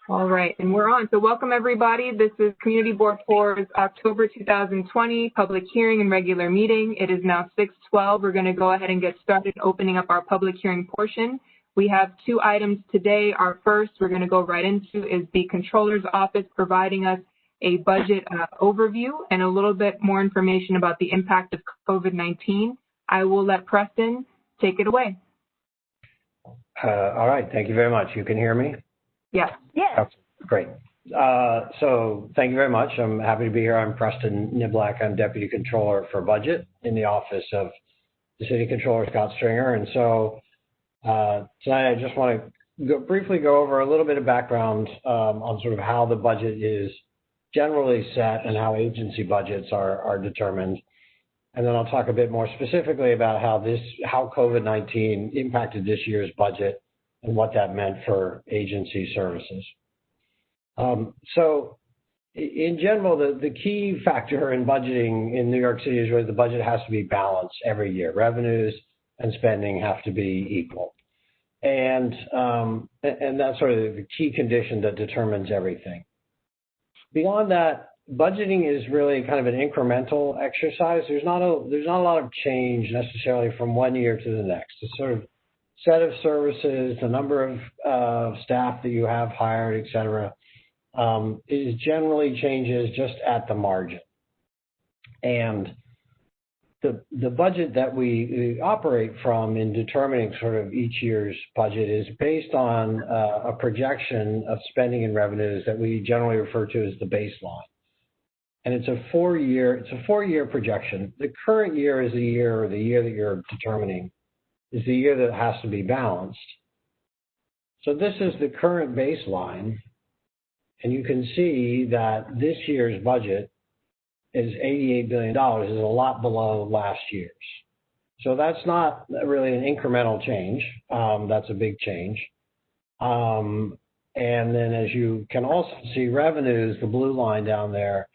All right, and we're on. So welcome, everybody. This is Community Board 4's October 2020 public hearing and regular meeting. It is now 6:12. We're going to go ahead and get started opening up our public hearing portion. We have two items today. Our first we're going to go right into is the Controller's Office providing us a budget overview and a little bit more information about the impact of COVID-19. I will let Preston take it away. All right, thank you very much. You can hear me? Yes. Yes. Oh, great. So thank you very much. I'm happy to be here. I'm Preston Nickabaca. I'm Deputy Controller for Budget in the office of the City Controller, Scott Stringer. And so tonight I just want to briefly go over a little bit of background on sort of how the budget is generally set and how agency budgets are determined. And then I'll talk a bit more specifically about how COVID-19 impacted this year's budget and what that meant for agency services. So in general, the key factor in budgeting in New York City is really the budget has to be balanced every year. Revenues and spending have to be equal. And that's sort of the key condition that determines everything. Beyond that, budgeting is really kind of an incremental exercise. There's not a lot of change necessarily from one year to the next. It's sort of set of services, the number of staff that you have hired, et cetera, it generally changes just at the margin. And the budget that we operate from in determining sort of each year's budget is based on a projection of spending and revenues that we generally refer to as the baseline. And it's a four-year projection. The current year is the year that you're determining is the year that has to be balanced. So this is the current baseline, and you can see that this year's budget is $88 billion, is a lot below last year's. So that's not really an incremental change. That's a big change. And then as you can also see, revenues, the blue line down there,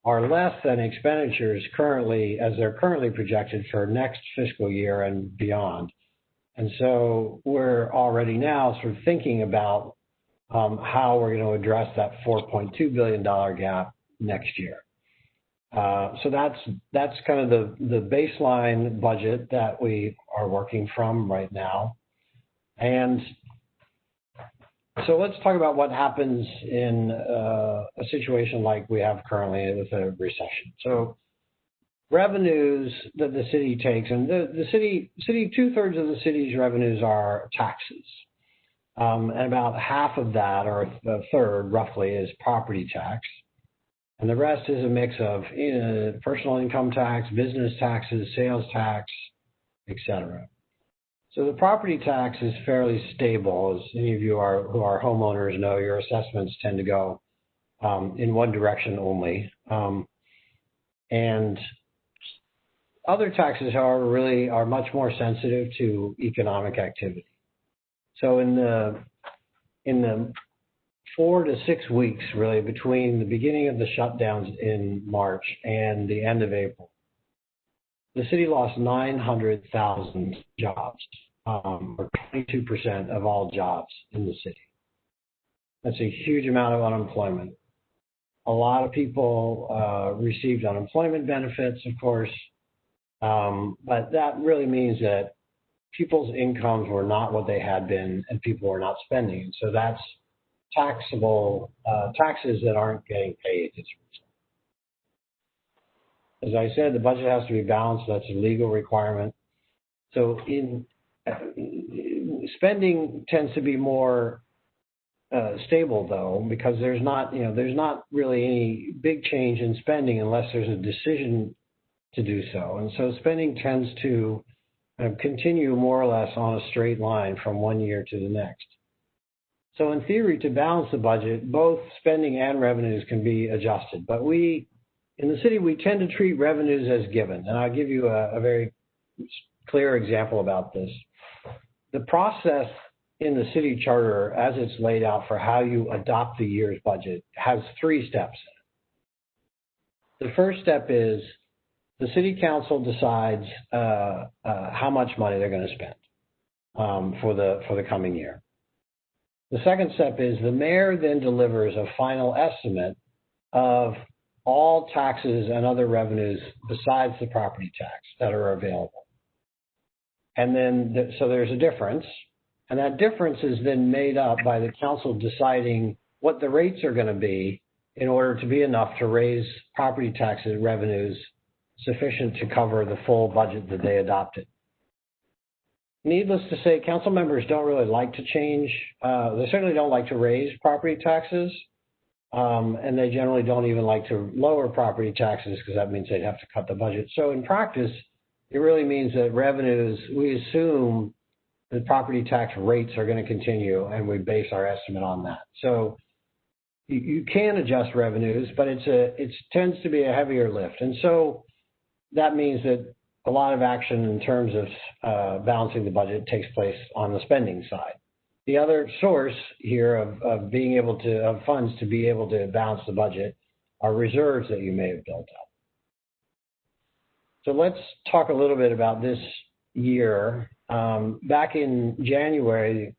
are less than expenditures currently, as they're currently projected for next fiscal year and beyond. And so we're already now sort of thinking about how we're going to address that $4.2 billion gap next year. So that's kind of the baseline budget that we are working from right now. And so let's talk about what happens in a situation like we have currently with a recession. So revenues that the city takes, and the city, 2/3 of the city's revenues are taxes. And about half of that, or a third roughly, is property tax. And the rest is a mix of personal income tax, business taxes, sales tax, et cetera. So the property tax is fairly stable. As any of you who are homeowners know, your assessments tend to go in one direction only. And other taxes, however, really are much more sensitive to economic activity. So in the 4 to 6 weeks, really, between the beginning of the shutdowns in March and the end of April, the city lost 900,000 jobs, or 22% of all jobs in the city. That's a huge amount of unemployment. A lot of people received unemployment benefits, of course, but that really means that people's incomes were not what they had been, and people were not spending. So that's taxable taxes that aren't getting paid as a result. As I said, the budget has to be balanced. That's a legal requirement. So spending tends to be more stable, though, because there's not really any big change in spending unless there's a decision to do so. And so spending tends to continue more or less on a straight line from one year to the next. So in theory, to balance the budget, both spending and revenues can be adjusted. But in the city, we tend to treat revenues as given. And I'll give you a very clear example about this. The process in the city charter, as it's laid out for how you adopt the year's budget, has 3 steps in it. The first step is the city council decides how much money they're going to spend for the coming year. The second step is the mayor then delivers a final estimate of all taxes and other revenues besides the property tax that are available. And then, so there's a difference, and that difference is then made up by the council deciding what the rates are going to be in order to be enough to raise property taxes revenues sufficient to cover the full budget that they adopted. Needless to say, council members don't really like to change. They certainly don't like to raise property taxes, and they generally don't even like to lower property taxes because that means they'd have to cut the budget. So in practice, it really means that revenues, we assume the property tax rates are going to continue, and we base our estimate on that. So you can adjust revenues, but it tends to be a heavier lift. And so that means that a lot of action in terms of balancing the budget takes place on the spending side. The other source here of being able to, of funds to be able to balance the budget are reserves that you may have built up. So let's talk a little bit about this year. Back in January,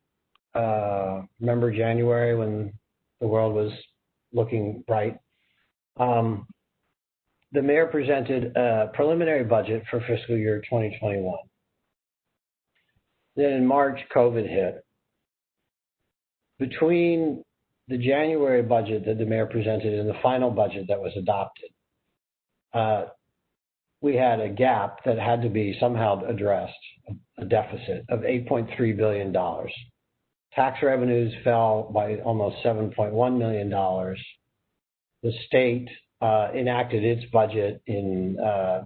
remember January when the world was looking bright? The mayor presented a preliminary budget for fiscal year 2021. Then in March, COVID hit. Between the January budget that the mayor presented and the final budget that was adopted, we had a gap that had to be somehow addressed, a deficit of $8.3 billion. Tax revenues fell by almost $7.1 million. The state enacted its budget in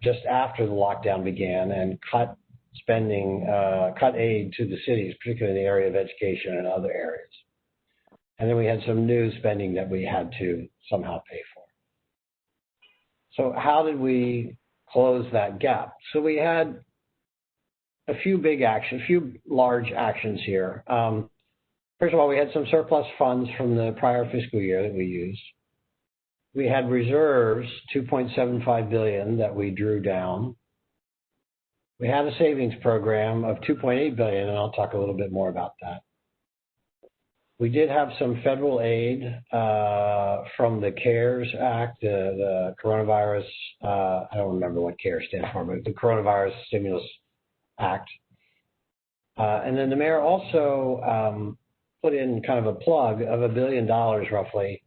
just after the lockdown began and cut spending, cut aid to the cities, particularly in the area of education and other areas. And then we had some new spending that we had to somehow pay for. So how did we close that gap? So we had a few large actions here. First of all, we had some surplus funds from the prior fiscal year that we used. We had reserves, $2.75 billion, that we drew down. We had a savings program of $2.8 billion, and I'll talk a little bit more about that. We did have some federal aid from the CARES Act, the coronavirus, I don't remember what CARES stands for, but the Coronavirus Stimulus Act. And then the mayor also put in kind of a plug of $1 billion roughly,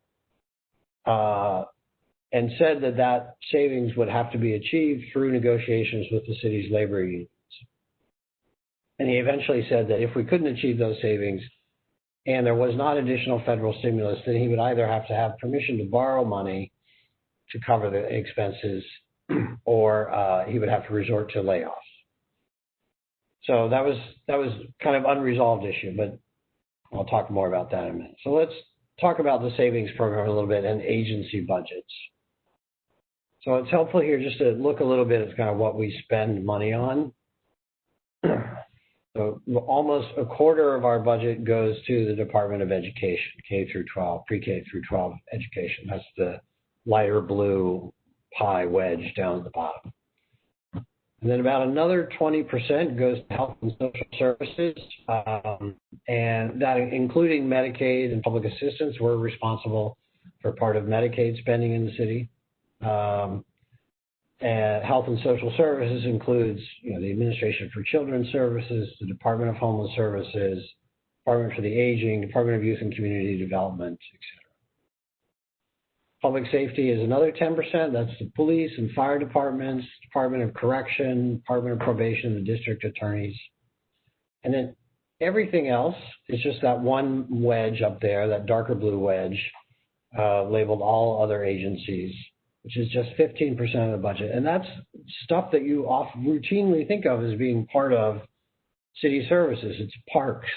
and said that that savings would have to be achieved through negotiations with the city's labor unions. And he eventually said that if we couldn't achieve those savings and there was not additional federal stimulus, then he would either have to have permission to borrow money to cover the expenses or he would have to resort to layoffs. So that was kind of unresolved issue, but I'll talk more about that in a minute. So let's talk about the savings program a little bit and agency budgets. So it's helpful here just to look a little bit at kind of what we spend money on. So almost a quarter of our budget goes to the Department of Education, K through 12, pre-K through 12 education. That's the lighter blue pie wedge down at the bottom. And then about another 20% goes to health and social services, and that including Medicaid and public assistance. We're responsible for part of Medicaid spending in the city. And health and social services includes, the Administration for Children's Services, the Department of Homeless Services, Department for the Aging, Department of Youth and Community Development, etc. Public safety is another 10%. That's the police and fire departments, Department of Correction, Department of Probation, the district attorneys. And then everything else is just that one wedge up there, that darker blue wedge, labeled all other agencies, which is just 15% of the budget. And that's stuff that you routinely think of as being part of city services. It's parks,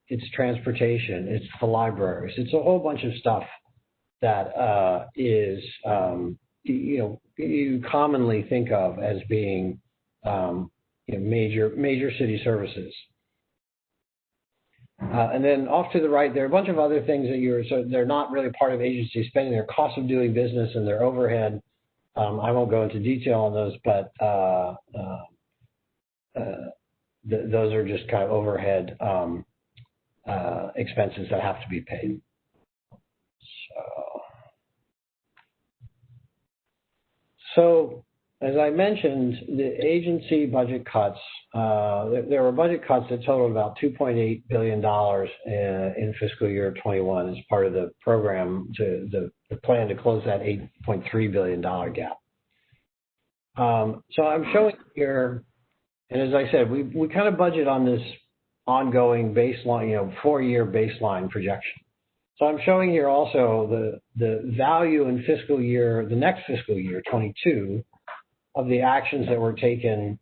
it's transportation, it's the libraries. It's a whole bunch of stuff that is, you commonly think of as being major city services. And then off to the right, there are a bunch of other things that so they're not really part of agency spending. They're costs of doing business and their overhead. I won't go into detail on those, but those are just kind of overhead expenses that have to be paid. So as I mentioned, the agency budget cuts, there were budget cuts that totaled about $2.8 billion in fiscal year 21 as part of the program, the plan to close that $8.3 billion gap. So I'm showing here, and as I said, we kind of budget on this ongoing baseline, 4-year baseline projection. So I'm showing here also the value in the next fiscal year, 22, of the actions that were taken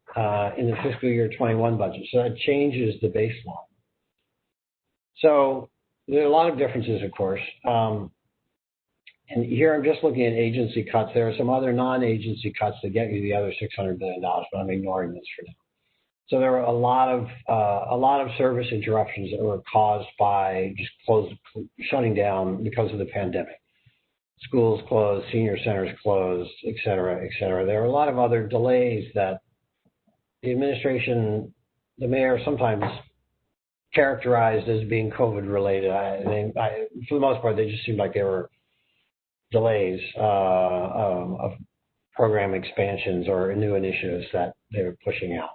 in the fiscal year 21 budget. So that changes the baseline. So there are a lot of differences, of course. And here I'm just looking at agency cuts. There are some other non-agency cuts that get you the other $600 billion, but I'm ignoring this for now. So there were a lot of service interruptions that were caused by just shutting down because of the pandemic. Schools closed, senior centers closed, et cetera, et cetera. There were a lot of other delays that the administration, the mayor, sometimes characterized as being COVID related. For the most part, they just seemed like they were delays of program expansions or new initiatives that they were pushing out.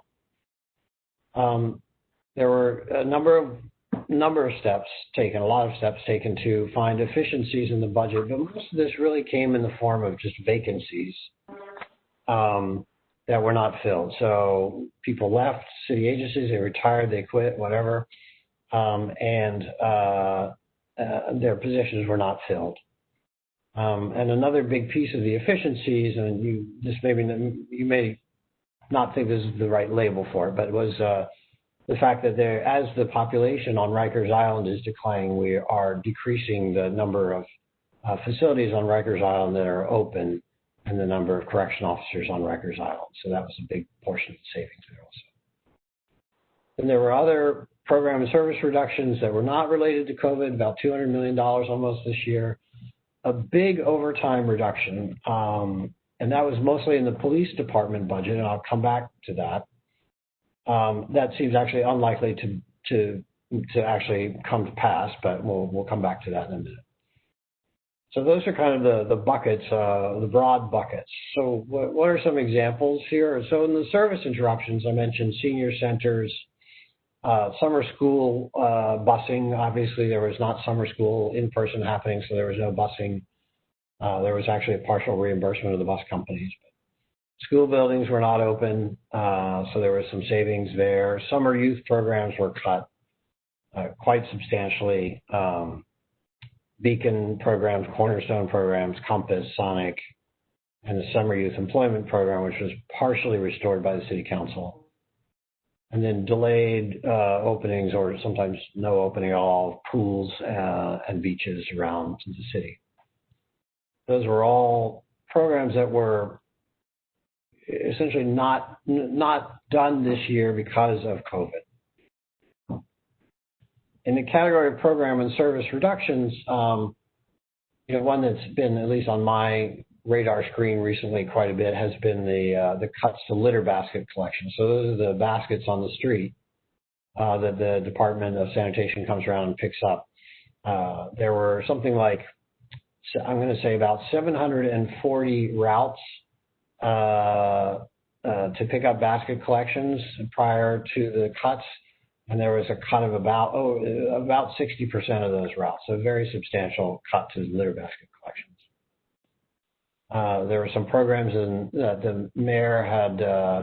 There were a number of steps taken, a lot of steps taken to find efficiencies in the budget, but most of this really came in the form of just vacancies that were not filled. So people left city agencies, they retired, they quit, whatever, and their positions were not filled. And another big piece of the efficiencies, and you may not think this is the right label for it, but it was the fact that as the population on Rikers Island is declining, we are decreasing the number of facilities on Rikers Island that are open and the number of correction officers on Rikers Island. So that was a big portion of the savings there also. And there were other program and service reductions that were not related to COVID, about $200 million almost this year. A big overtime reduction, and that was mostly in the police department budget, and I'll come back to that. That seems actually unlikely to actually come to pass, but we'll come back to that in a minute. So those are kind of the buckets, the broad buckets. So what are some examples here? So in the service interruptions, I mentioned senior centers, summer school busing. Obviously, there was not summer school in person happening, so there was no busing. There was actually a partial reimbursement of the bus companies. School buildings were not open, so there was some savings there. Summer youth programs were cut quite substantially. Beacon programs, Cornerstone programs, Compass, Sonic, and the Summer Youth Employment Program, which was partially restored by the City Council. And then delayed openings, or sometimes no opening at all, pools and beaches around the city. Those were all programs that were essentially not done this year because of COVID. In the category of program and service reductions, one that's been, at least on my radar screen recently quite a bit, has been the cuts to litter basket collection. So those are the baskets on the street that the Department of Sanitation comes around and picks up. There were something like, I'm going to say about 740 routes to pick up basket collections prior to the cuts, and there was a cut of about 60% of those routes, so a very substantial cut to litter basket collections. There were some programs that the mayor had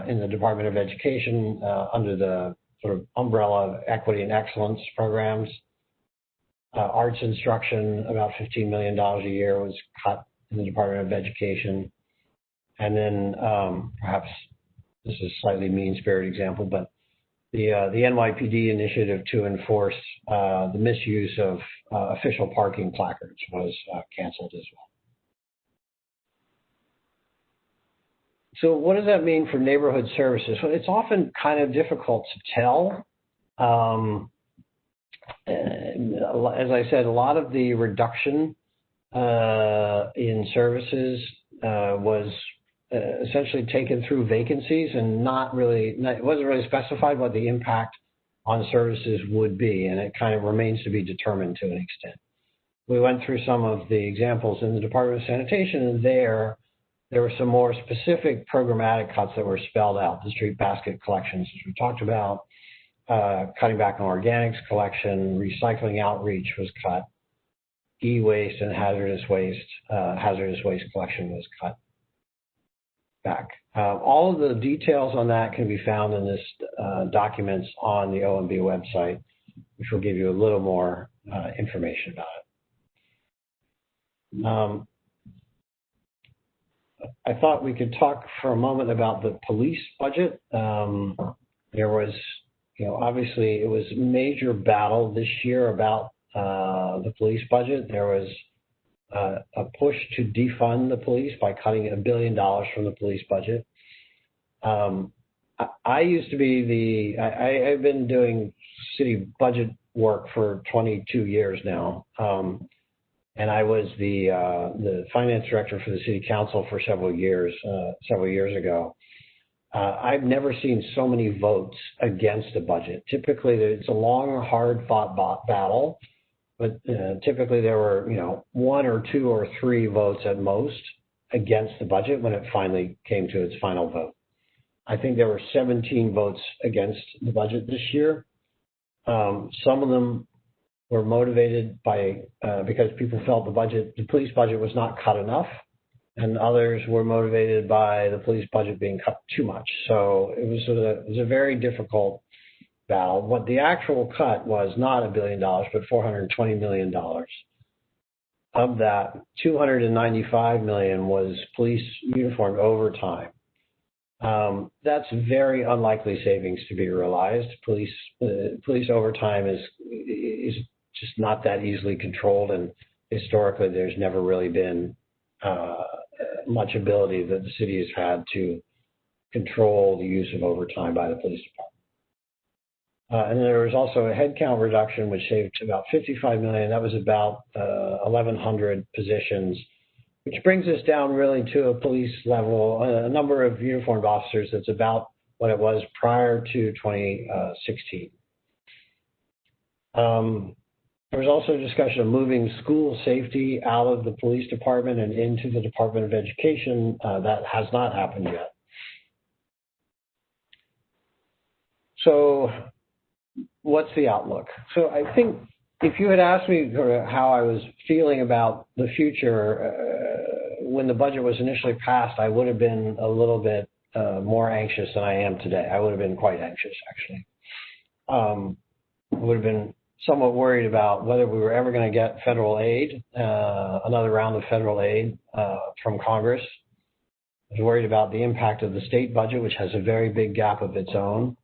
in the Department of Education under the sort of umbrella of equity and excellence programs. Arts instruction, about $15 million a year, was cut in the Department of Education. And then perhaps this is a slightly mean-spirited example, but the NYPD initiative to enforce the misuse of official parking placards was canceled as well. So what does that mean for neighborhood services? Well, it's often kind of difficult to tell. As I said, a lot of the reduction in services was essentially taken through vacancies, and it wasn't really specified what the impact on services would be, and it kind of remains to be determined to an extent. We went through some of the examples in the Department of Sanitation, and there were some more specific programmatic cuts that were spelled out. The street basket collections, as we talked about, cutting back on organics collection, recycling outreach was cut, e-waste and hazardous waste collection was cut back. All of the details on that can be found in this documents on the OMB website, which will give you a little more information about it. I thought we could talk for a moment about the police budget. There was, obviously it was a major battle this year about the police budget. There was a push to defund the police by cutting $1 billion from the police budget. I used to be I've been doing city budget work for 22 years now. And I was the finance director for the city council for several years ago. I've never seen so many votes against a budget. Typically, it's a long, hard-fought battle, but typically there were, 1 or 2 or 3 votes at most against the budget when it finally came to its final vote. I think there were 17 votes against the budget this year. Some of them were motivated by because people felt the police budget was not cut enough, and others were motivated by the police budget being cut too much. So it was a very difficult battle. What the actual cut was not $1 billion, but $420 million. Of that, $295 million was police uniform overtime. That's very unlikely savings to be realized. Police overtime is just not that easily controlled, and historically there's never really been much ability that the city has had to control the use of overtime by the police department. And there was also a headcount reduction which saved about $55 million. That was about 1,100 positions, which brings us down really to a police level, a number of uniformed officers that's about what it was prior to 2016. There was also a discussion of moving school safety out of the police department and into the Department of Education. That has not happened yet. So what's the outlook? So I think if you had asked me how I was feeling about the future when the budget was initially passed, I would have been a little bit more anxious than I am today. I would have been quite anxious, actually. I would have been somewhat worried about whether we were ever going to get federal aid, another round of federal aid from Congress. I was worried about the impact of the state budget, which has a very big gap of its own.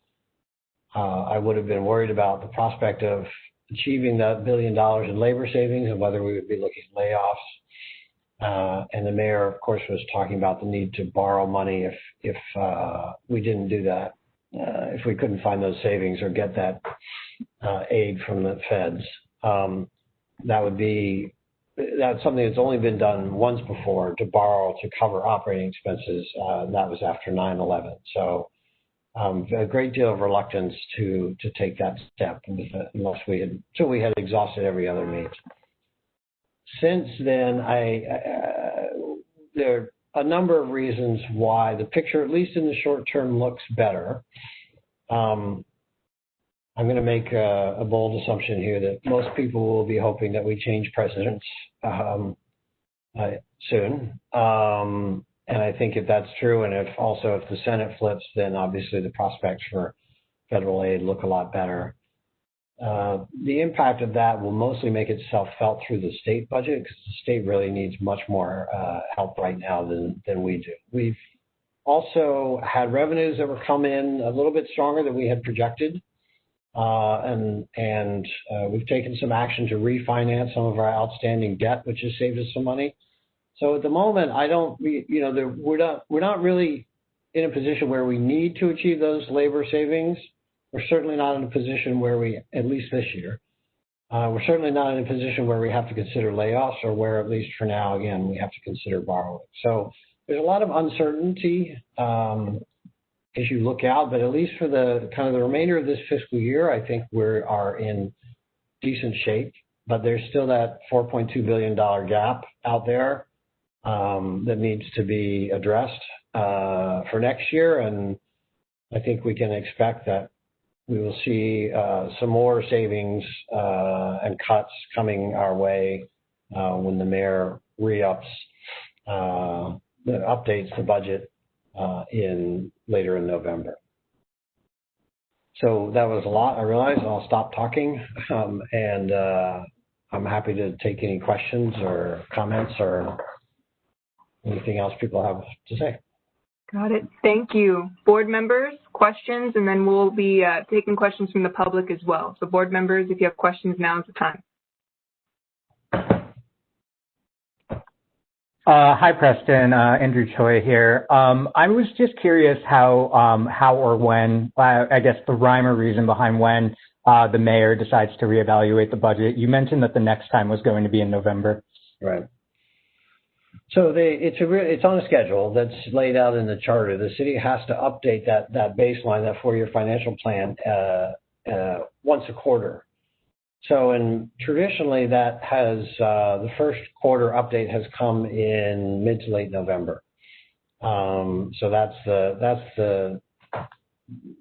I would have been worried about the prospect of achieving that $1 billion in labor savings and whether we would be looking at layoffs. And the mayor, of course, was talking about the need to borrow money if we didn't do that, if we couldn't find those savings or get that aid from the feds. That's something that's only been done once before, to borrow to cover operating expenses. That was after 9/11. So a great deal of reluctance to take that step until we had exhausted every other means. Since then, there are a number of reasons why the picture, at least in the short term, looks better. I'm going to make a bold assumption here that most people will be hoping that we change presidents soon. And I think if that's true, and if the Senate flips, then obviously the prospects for federal aid look a lot better. The impact of that will mostly make itself felt through the state budget, because the state really needs much more help right now than we do. We've also had revenues that were come in a little bit stronger than we had projected. And we've taken some action to refinance some of our outstanding debt, which has saved us some money. So at the moment, we're not really in a position where we need to achieve those labor savings. We're certainly not in a position where at least this year, we're certainly not in a position where we have to consider layoffs, or where, at least for now, again, we have to consider borrowing. So there's a lot of uncertainty as you look out, but at least for the kind of the remainder of this fiscal year, I think we are in decent shape. But there's still that $4.2 billion gap out there that needs to be addressed for next year, and I think we can expect that we will see some more savings and cuts coming our way when the mayor re-ups, updates the budget later in November. So that was a lot, I realize. I'll stop talking, and I'm happy to take any questions or comments or anything else people have to say. Got it. Thank you. Board members, questions, and then we'll be taking questions from the public as well. So board members, if you have questions, now is the time. Hi, Preston. Andrew Choi here. I was just curious how or when, I guess the rhyme or reason behind when the mayor decides to reevaluate the budget. You mentioned that the next time was going to be in November. Right. So it's on a schedule that's laid out in the charter. The city has to update that baseline, that 4-year financial plan, once a quarter. So, and traditionally that has the first quarter update has come in mid to late November. So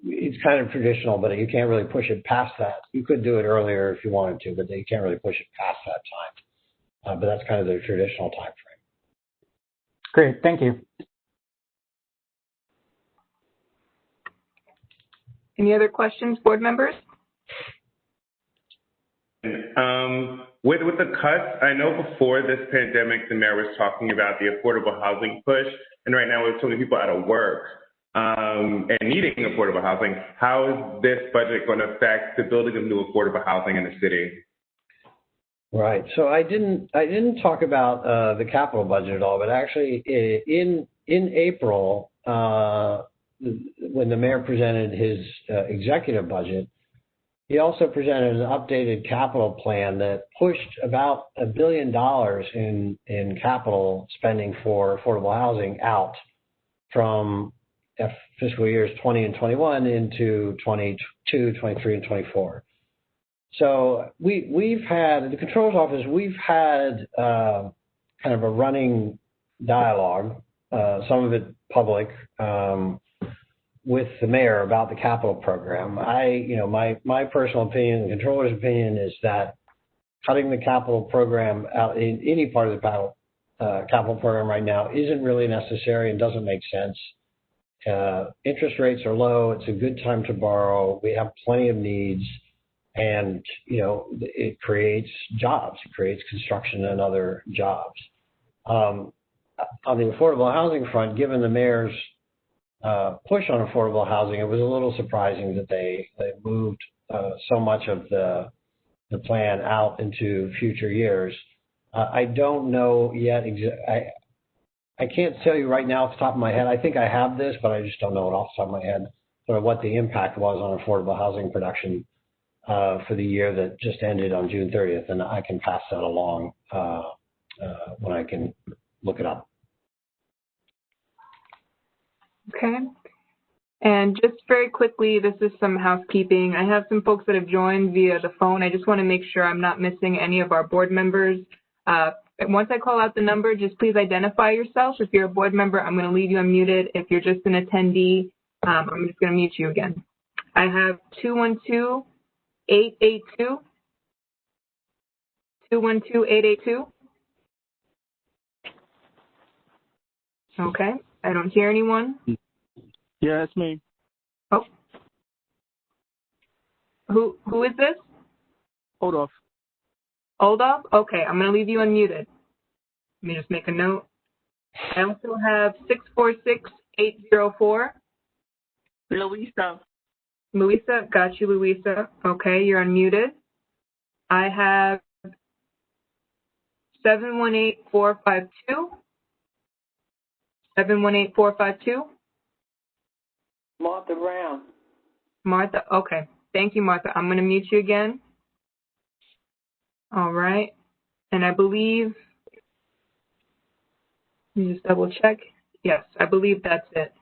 it's kind of traditional, but you can't really push it past that. You could do it earlier if you wanted to, but you can't really push it past that time. But that's kind of the traditional time frame. Great, thank you. Any other questions, board members? With the cuts, I know before this pandemic, the mayor was talking about the affordable housing push, and right now with so many people out of work and needing affordable housing, how is this budget going to affect the building of new affordable housing in the city? Right. So I didn't talk about the capital budget at all, but actually in April, when the mayor presented his executive budget, he also presented an updated capital plan that pushed about $1 billion in capital spending for affordable housing out from fiscal years 20 and 21 into 22, 23, and 24. So we've had, the Controller's Office, we've had kind of a running dialogue, some of it public, with the mayor about the capital program. My personal opinion, the Controller's opinion, is that cutting the capital program out in any part of the capital program right now isn't really necessary and doesn't make sense. Interest rates are low. It's a good time to borrow. We have plenty of needs. And, it creates jobs. It creates construction and other jobs. On the affordable housing front, given the mayor's push on affordable housing, it was a little surprising that they moved so much of the plan out into future years. I don't know yet. I can't tell you right now off the top of my head. I think I have this, but I just don't know it off the top of my head, sort of what the impact was on affordable housing production for the year that just ended on June 30th, and I can pass that along when I can look it up. Okay. And just very quickly, this is some housekeeping. I have some folks that have joined via the phone. I just want to make sure I'm not missing any of our board members. Once I call out the number, just please identify yourself. If you're a board member, I'm going to leave you unmuted. If you're just an attendee, I'm just going to mute you again. I have 212-882. 212-882. Okay. I don't hear anyone. Yeah, it's me. Oh. Who is this? Hold off. Oldoff? Okay, I'm going to leave you unmuted. Let me just make a note. I also have 646-804. Louisa. Louisa, got you, Louisa. Okay, you're unmuted. I have 718-452. 718-452. Martha Brown. Martha, okay. Thank you, Martha. I'm going to mute you again. All right. And I believe, let me just double check. Yes, I believe that's it.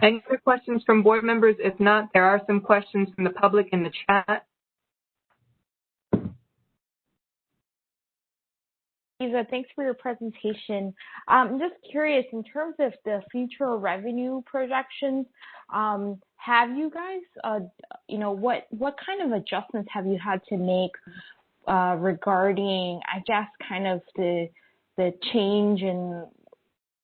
Any other questions from board members? If not, there are some questions from the public in the chat. Lisa, thanks for your presentation. I'm just curious, in terms of the future revenue projections, have you guys, what kind of adjustments have you had to make regarding, I guess, kind of the change in,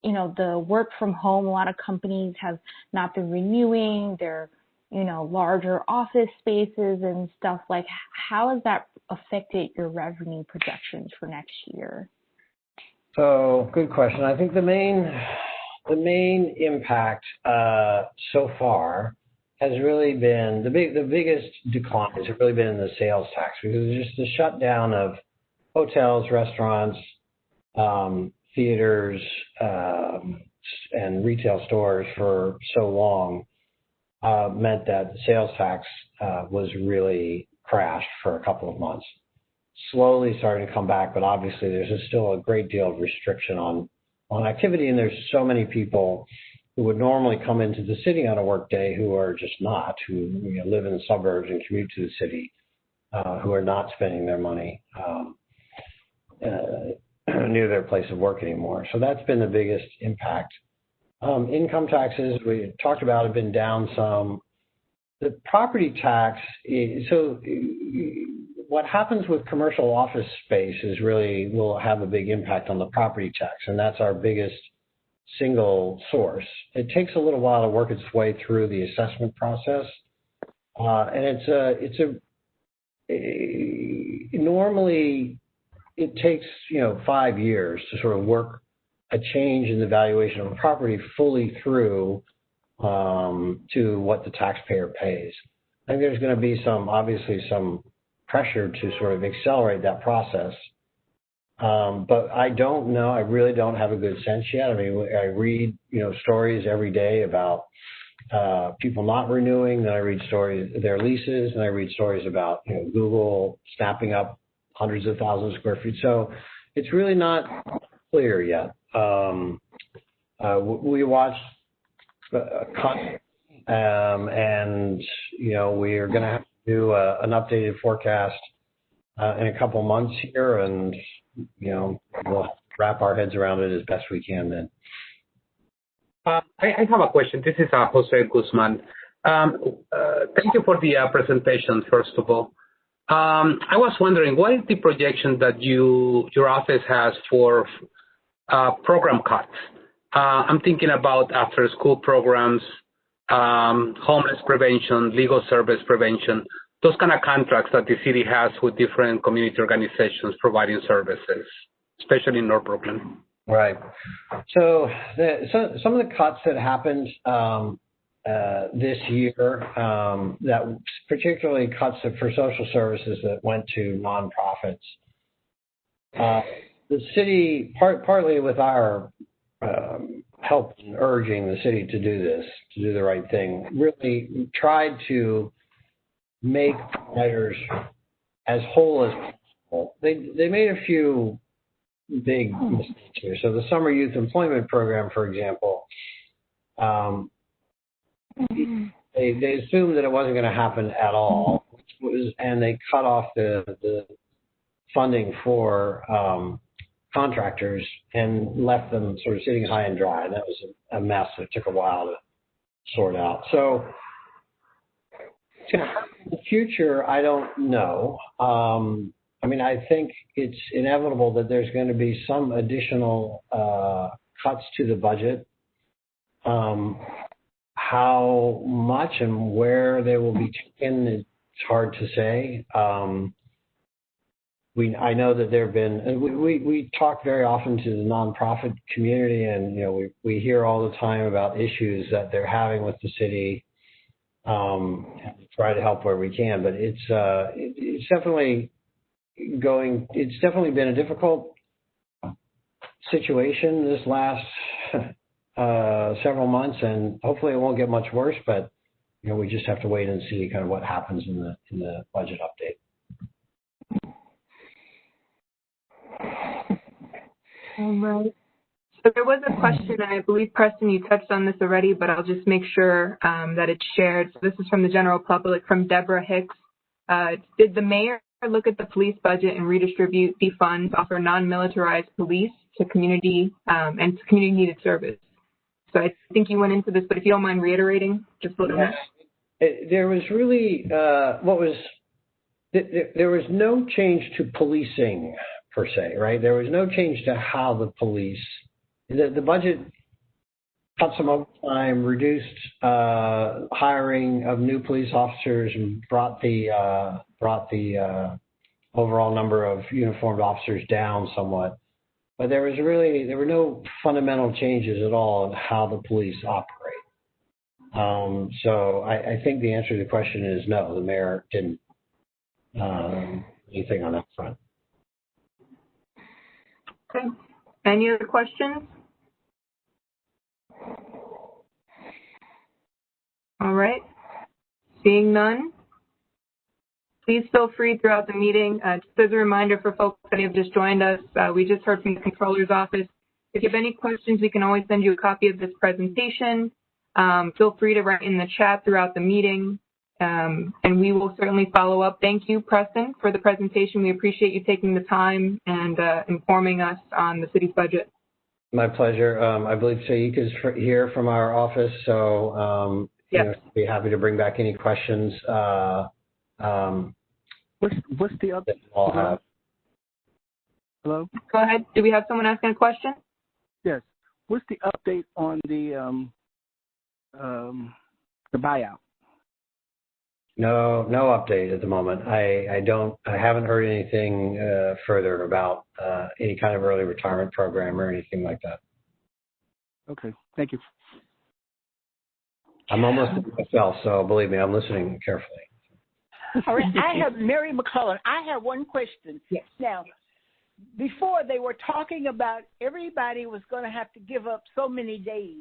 the work from home? A lot of companies have not been renewing their, larger office spaces and stuff. Like, how has that affected your revenue projections for next year? So, good question. I think the main impact so far has really been the biggest declines have really been in the sales tax, because it's just the shutdown of hotels, restaurants, theaters, and retail stores for so long meant that the sales tax was really crashed for a couple of months. Slowly starting to come back, but obviously there's still a great deal of restriction on activity, and there's so many people who would normally come into the city on a work day who are just not, who live in the suburbs and commute to the city, who are not spending their money near their place of work anymore. So that's been the biggest impact. Income taxes, we talked about, have been down some. The property tax, what happens with commercial office space is really will have a big impact on the property tax, and that's our biggest single source. It takes a little while to work its way through the assessment process, and normally it takes 5 years to sort of work a change in the valuation of a property fully through to what the taxpayer pays. I think there's going to be obviously some pressure to sort of accelerate that process. But I don't know. I really don't have a good sense yet. I mean, I read, stories every day about people not renewing. Then I read stories, their leases, and I read stories about, Google snapping up hundreds of thousands of square feet. So it's really not clear yet. We watched and, we are going to have to do an updated forecast in a couple months here, and we'll wrap our heads around it as best we can then. I have a question. This is Jose Guzman. Thank you for the presentation, first of all. I was wondering, what is the projection that your office has for program cuts? I'm thinking about after-school programs, homeless prevention, legal service prevention, those kind of contracts that the city has with different community organizations providing services, especially in North Brooklyn. Right. So some of the cuts that happened this year, that particularly cuts for social services that went to nonprofits. The city, partly with our help in urging the city to do this, to do the right thing, really tried to make providers as whole as possible. They made a few big mistakes here. So the summer youth employment program, for example, they assumed that it wasn't going to happen at all, and they cut off the funding for contractors and left them sort of sitting high and dry. And that was a mess that took a while to sort out. So in the future, I don't know. I mean, I think it's inevitable that there's going to be some additional cuts to the budget. How much and where they will be taken, it's hard to say. I know that there have been, and we talk very often to the nonprofit community, and we hear all the time about issues that they're having with the city, and we try to help where we can. But it's definitely been a difficult situation this last several months, and hopefully it won't get much worse. But we just have to wait and see kind of what happens in the budget update. All right. So there was a question, and I believe, Preston, you touched on this already, but I'll just make sure that it's shared. So this is from the general public, from Deborah Hicks. Did the mayor look at the police budget and redistribute the funds, offer non-militarized police to community and to community needed service? So I think you went into this, but if you don't mind reiterating, just a little bit. There was really, there was no change to policing per se, right? There was no change to how the police, the budget cut some overtime, reduced hiring of new police officers, and brought the overall number of uniformed officers down somewhat. But there were no fundamental changes at all in how the police operate. So I think the answer to the question is no, the mayor didn't anything on that front. Okay. Any other questions? All right. Seeing none, please feel free throughout the meeting. Just as a reminder for folks that have just joined us, we just heard from the Controller's Office. If you have any questions, we can always send you a copy of this presentation. Feel free to write in the chat throughout the meeting, and we will certainly follow up. Thank you, Preston, for the presentation. We appreciate you taking the time and informing us on the city's budget. My pleasure. I believe Saik is here from our office, so yes. Be happy to bring back any questions. What's the update? Hello? Go ahead. Do we have someone asking a question? Yes. What's the update on the buyout? No update at the moment. I haven't heard anything further about any kind of early retirement program or anything like that. Okay. Thank you. I'm almost myself, so believe me, I'm listening carefully. All right. I have Mary McCullen. I have one question. Yes. Now, before they were talking about everybody was going to have to give up so many days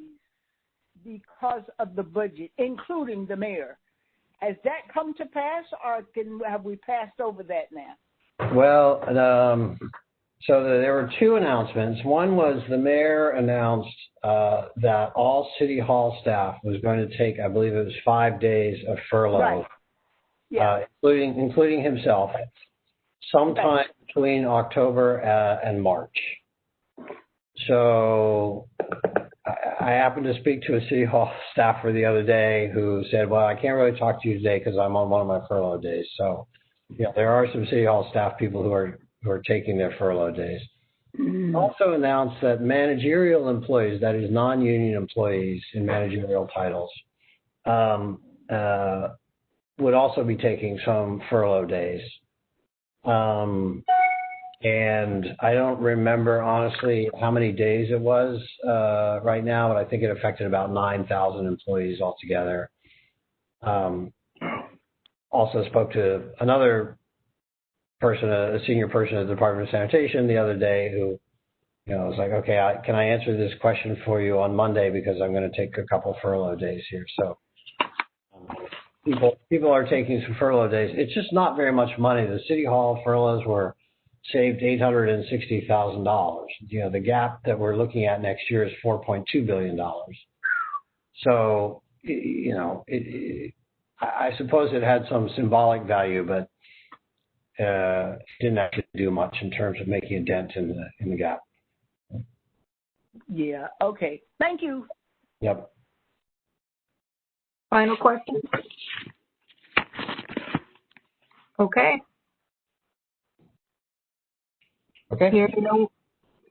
because of the budget, including the mayor. Has that come to pass, or have we passed over that now? Well, so there were two announcements. One was the mayor announced that all city hall staff was going to take, I believe it was 5 days of furlough, right. Yeah. including himself, sometime between October and March. So I happened to speak to a city hall staffer the other day who said, well, I can't really talk to you today because I'm on one of my furlough days. So yeah, there are some city hall staff people who are taking their furlough days. Also announced that managerial employees, that is non-union employees in managerial titles, would also be taking some furlough days. And I don't remember, honestly, how many days it was right now, but I think it affected about 9,000 employees altogether. Also spoke to another person, a senior person at the Department of Sanitation the other day who, was like, okay, can I answer this question for you on Monday because I'm going to take a couple furlough days here. So people are taking some furlough days. It's just not very much money. The city hall furloughs were saved $860,000. The gap that we're looking at next year is $4.2 billion. So, I suppose it had some symbolic value, but didn't actually do much in terms of making a dent in the gap. Yeah. Okay. Thank you. Yep. Final question? Okay. Okay.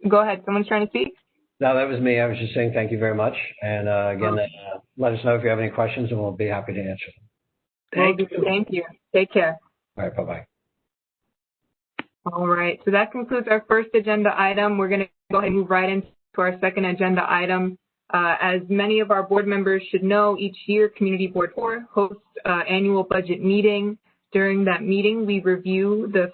Go ahead. Someone's trying to speak? No, that was me. I was just saying thank you very much. And again, let us know if you have any questions and we'll be happy to answer them. Thank you. Take care. All right. Bye-bye. All right. So that concludes our first agenda item. We're going to go ahead and move right into our second agenda item. As many of our board members should know, each year Community Board 4 hosts annual budget meeting. During that meeting, we review the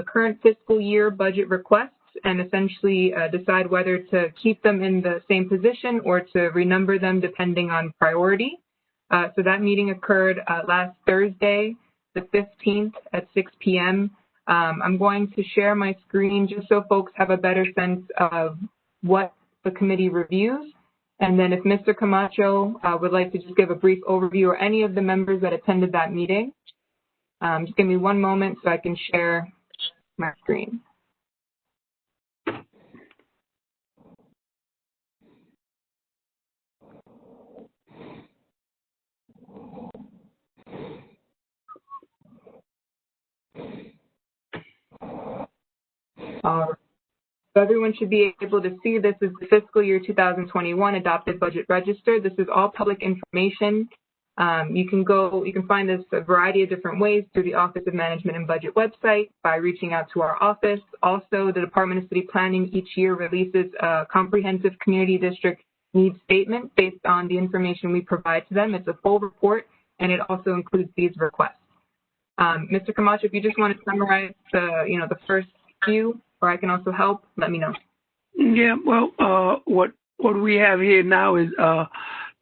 current fiscal year budget requests and essentially decide whether to keep them in the same position or to renumber them depending on priority. So that meeting occurred last Thursday, the 15th at 6 p.m. I'm going to share my screen just so folks have a better sense of what the committee reviews. And then if Mr. Camacho would like to just give a brief overview, or any of the members that attended that meeting, just give me one moment so I can share my screen. So everyone should be able to see this is the fiscal year 2021 adopted budget register. This is all public information. You can find this a variety of different ways through the Office of Management and Budget website, by reaching out to our office. Also, the Department of City Planning each year releases a comprehensive community district needs statement based on the information we provide to them. It's a full report, and it also includes these requests. Mr. Camacho, if you just want to summarize the first few, or I can also help, let me know. Yeah, well, what we have here now is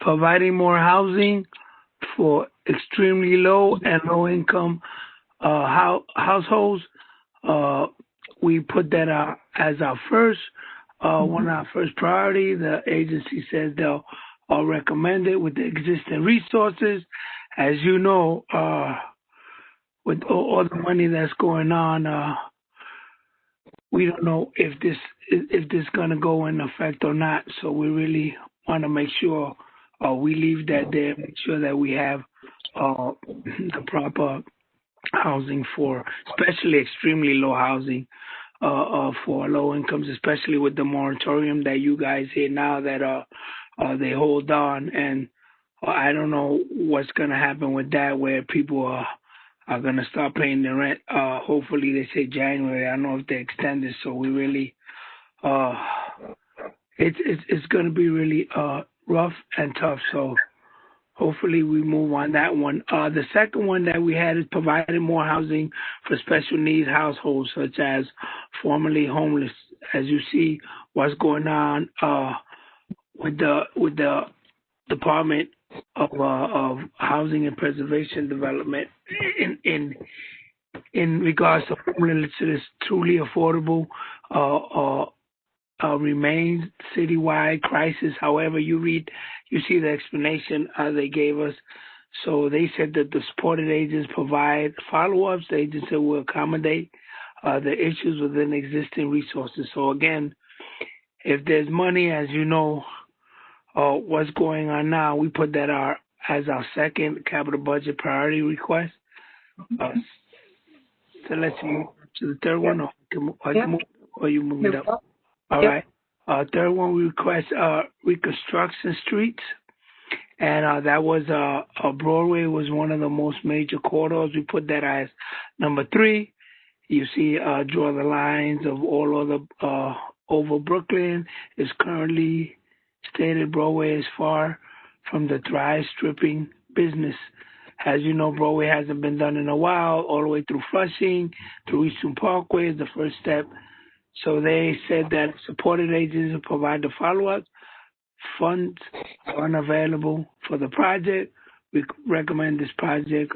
providing more housing for extremely low and low income households. We put that out as our first one of our first priority. The agency says they'll recommend it with the existing resources. As you know, with all the money that's going on, we don't know if this is going to go in effect or not. So we really want to make sure we leave that there, make sure that we have the proper housing for, especially extremely low housing for low incomes, especially with the moratorium that you guys hear now that they hold on. And I don't know what's going to happen with that, where people are going to start paying the rent. Hopefully they say January. I don't know if they extend it. So we really, it's going to be really rough and tough. So hopefully we move on that one. The second one that we had is providing more housing for special needs households, such as formerly homeless. As you see what's going on with the Department of Housing and Preservation Development in regards to homelessness, truly affordable remains citywide crisis. However, you see the explanation they gave us. So they said that the supported agents provide follow-ups. The agency will accommodate the issues within existing resources. So again, if there's money, as you know, what's going on now, we put that as our second capital budget priority request. So let's move to the third one, or you move it up. All right. Third one, we request Reconstruction Streets, and that was Broadway was one of the most major corridors. We put that as number 3. You see, draw the lines of all of the over Brooklyn is currently stated Broadway is far from the thrive stripping business. As you know, Broadway hasn't been done in a while, all the way through Flushing, through Eastern Parkway is the first step. So they said that supported agents will provide the follow-up. Funds are unavailable for the project. We recommend this project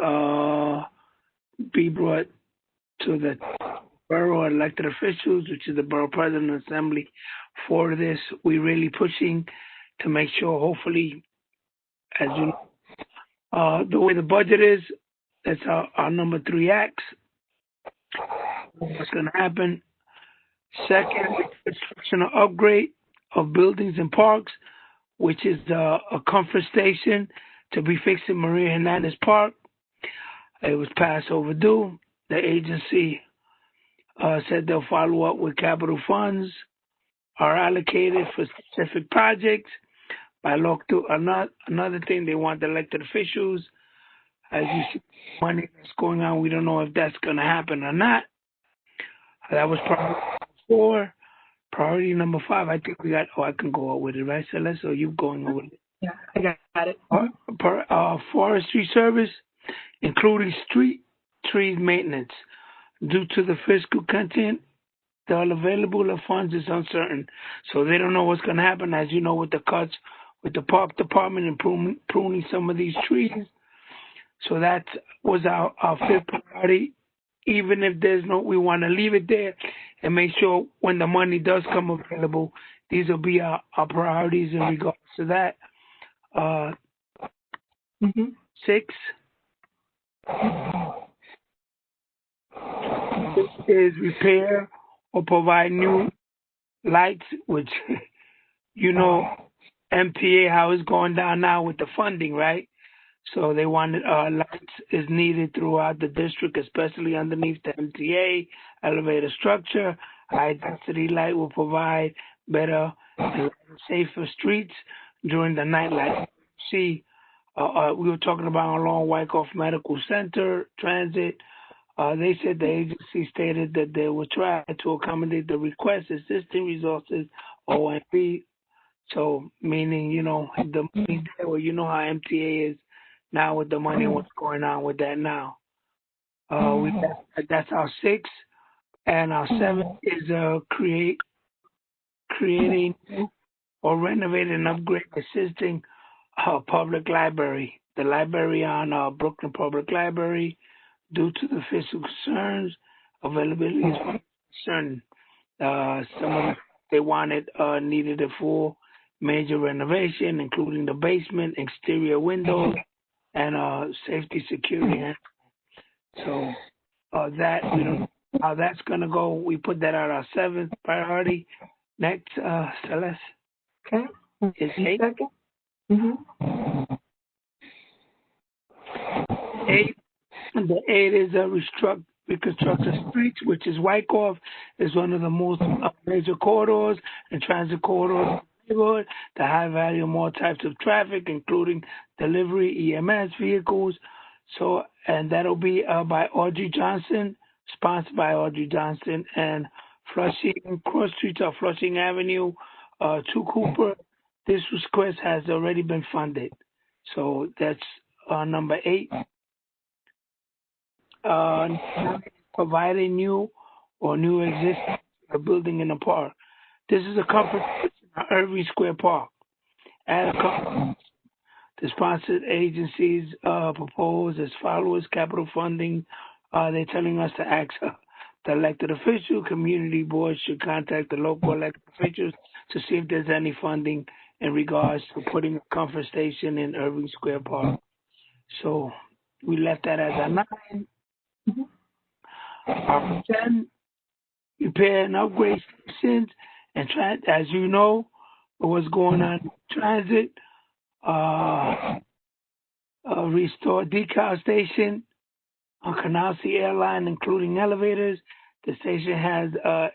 be brought to the borough elected officials, which is the borough president and assembly, for this. We're really pushing to make sure, hopefully, as you know, the way the budget is, that's our number 3 acts. What's going to happen? Second, construction upgrade of buildings and parks, which is a comfort station to be fixed in Maria Hernandez Park. It was past overdue. The agency said they'll follow up with capital funds are allocated for specific projects. By law, another thing, they want the elected officials. As you see, money that's going on, we don't know if that's going to happen or not. That was priority 4. Priority number 5, I think we got, I can go over with it, right, Celeste? Or you going over it? Yeah, I got it. Forestry service, including street tree maintenance. Due to the fiscal content, the available of funds is uncertain. So they don't know what's going to happen, as you know, with the cuts with the park department and pruning some of these trees. So that was our 5th priority. even if there's no, we want to leave it there and make sure when the money does come available, these will be our priorities in regards to that. 6 is repair or provide new lights, which, you know, MTA, how it's going down now with the funding, right? So they wanted lights is needed throughout the district, especially underneath the MTA elevator structure. High density light will provide better and safer streets during the night. Like see, we were talking about along Wyckoff Medical Center transit. They said the agency stated that they would try to accommodate the request existing resources OMB. So meaning, you know, the money there, well, you know how MTA is now with the money, what's going on with that now. That's our 6. And our 7 is creating or renovating and upgrade existing public library. The library on Brooklyn Public Library, due to the fiscal concerns, availability is concerned. Some of them they wanted needed a full major renovation, including the basement, exterior windows, and safety security. So that we don't know how that's gonna go. We put that on our 7th priority. Next, Celeste. Okay. Is 8. 8. The 8 is Reconstruction Streets, which is Wyckoff, is one of the most major corridors and transit corridors in the neighborhood. The high value of more types of traffic, including delivery, EMS vehicles. So, and that'll be by Audrey Johnson, sponsored by Audrey Johnson, and Flushing Cross Streets of Flushing Avenue to Cooper. This request has already been funded. So that's number 8. Providing new or new existing building in the park. This is a conference in Irving Square Park. At a conference, the sponsored agencies propose as follows: capital funding. They're telling us to ask the elected official. Community boards should contact the local elected officials to see if there's any funding in regards to putting a comfort station in Irving Square Park. So we left that as a 9. 10, repair and upgrade stations, and as you know, what's going on in transit, restore decal station on Canal C Airline, including elevators. The station has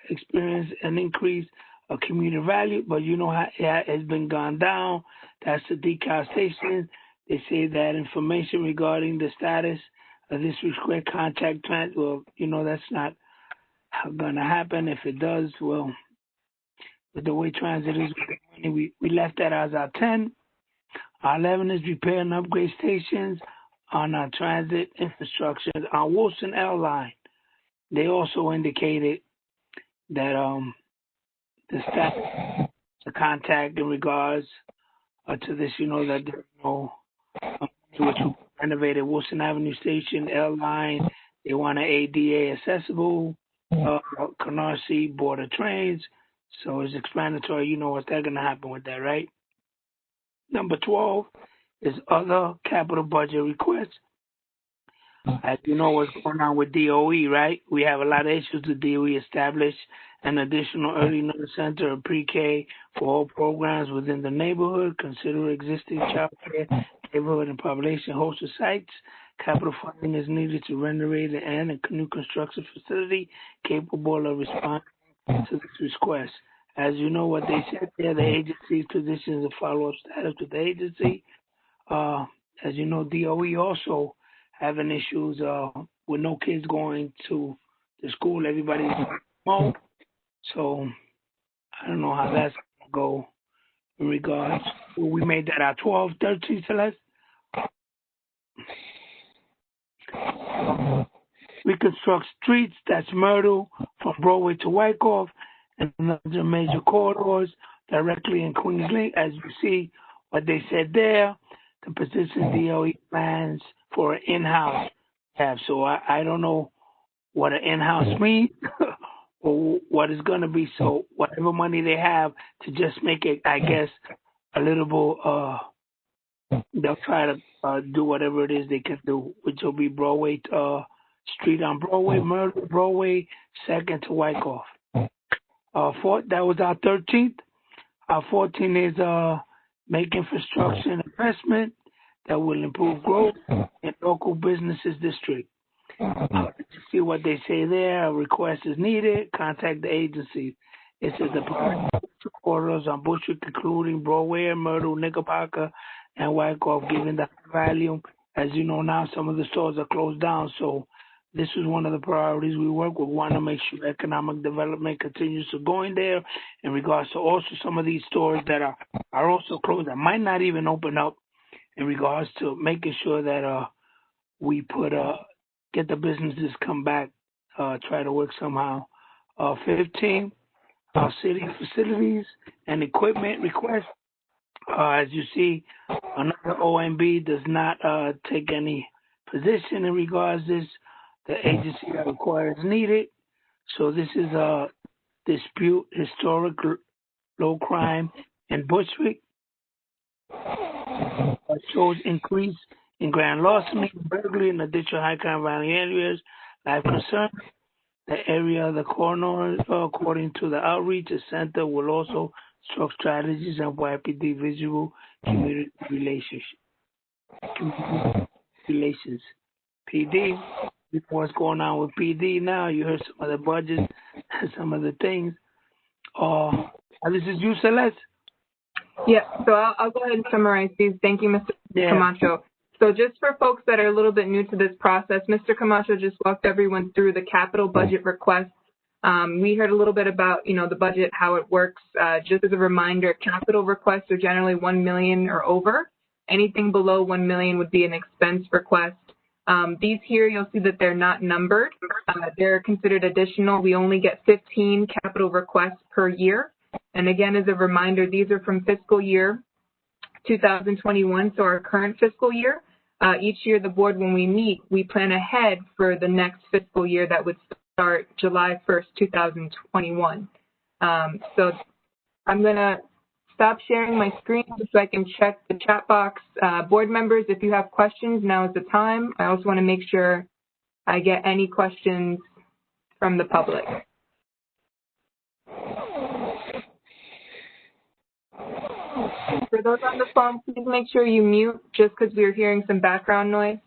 experienced an increase of commuter value, but you know how it has been gone down. That's the decal station. They say that information regarding the status of this request contact transit. Well, you know, that's not going to happen. If it does, well, with the way transit is, we left that as our 10. Our 11 is repair and upgrade stations on our transit infrastructure. On Wilson Airline, they also indicated that the staff, the contact in regards to this, you know, that there's no which renovated Wilson Avenue Station Airline. They want an ADA accessible Canarsie Board of Trains. So it's explanatory. You know what's going to happen with that, right? Number 12 is other capital budget requests. As you know what's going on with DOE, right? We have a lot of issues with DOE. Establish an additional early learning center or pre-K for all programs within the neighborhood. Consider existing child care, neighborhood, and population hosted sites. Capital funding is needed to renovate and a new construction facility capable of responding to this request. As you know what they said there, the agency's position is a follow-up status with the agency. As you know, DOE also having issues with no kids going to the school. Everybody's home. So I don't know how that's going to go in regards. Well, we made that our 12, 13, Celeste. Reconstruct streets, that's Myrtle from Broadway to Wyckoff, and other major corridors directly in Queens Link. As you see what they said there, the position DOE plans for an in-house tab. So I don't know what an in-house means or what it's going to be. So whatever money they have to just make it, I guess, a little they'll try to do whatever it is they can do, which will be Broadway Street on Broadway, Myrtle, Broadway, 2nd to Wyckoff. That was our 13th. Our 14th is make infrastructure and investment that will improve growth in local businesses district. See what they say there. A request is needed. Contact the agency. It says the priority corridors on Bush Street, including Broadway, Myrtle, Nickabaca, and Wyckoff, given the value. As you know now, some of the stores are closed down, so this is one of the priorities we work with. We want to make sure economic development continues to go in there in regards to also some of these stores that are also closed that might not even open up, in regards to making sure that we get the businesses come back, try to work somehow. 15, city facilities and equipment request. As you see, another OMB does not take any position in regards to this. The agency that requires needed. So this is a dispute, historic low crime in Bushwick. Shows increase in grand larceny, burglary in additional high crime violent areas. Life concern. The area of the coroner, according to the outreach center, will also instruct strategies and YPD visual community relations. PD. What's going on with PD now? You heard some of the budgets and some of the things. This is you, Celeste? Yeah, so I'll go ahead and summarize these. Thank you, Mr. Camacho. So just for folks that are a little bit new to this process, Mr. Camacho just walked everyone through the capital budget requests. We heard a little bit about, the budget, how it works. Just as a reminder, capital requests are generally $1 million or over. Anything below $1 million would be an expense request. These here, you'll see that they're not numbered. They're considered additional. We only get 15 capital requests per year. And again, as a reminder, these are from fiscal year 2021, so our current fiscal year. Each year, the board, when we meet, we plan ahead for the next fiscal year that would start July 1st, 2021. So I'm going to stop sharing my screen so I can check the chat box. Board members, if you have questions, now is the time. I also want to make sure I get any questions from the public. For those on the phone, please make sure you mute just because we're hearing some background noise.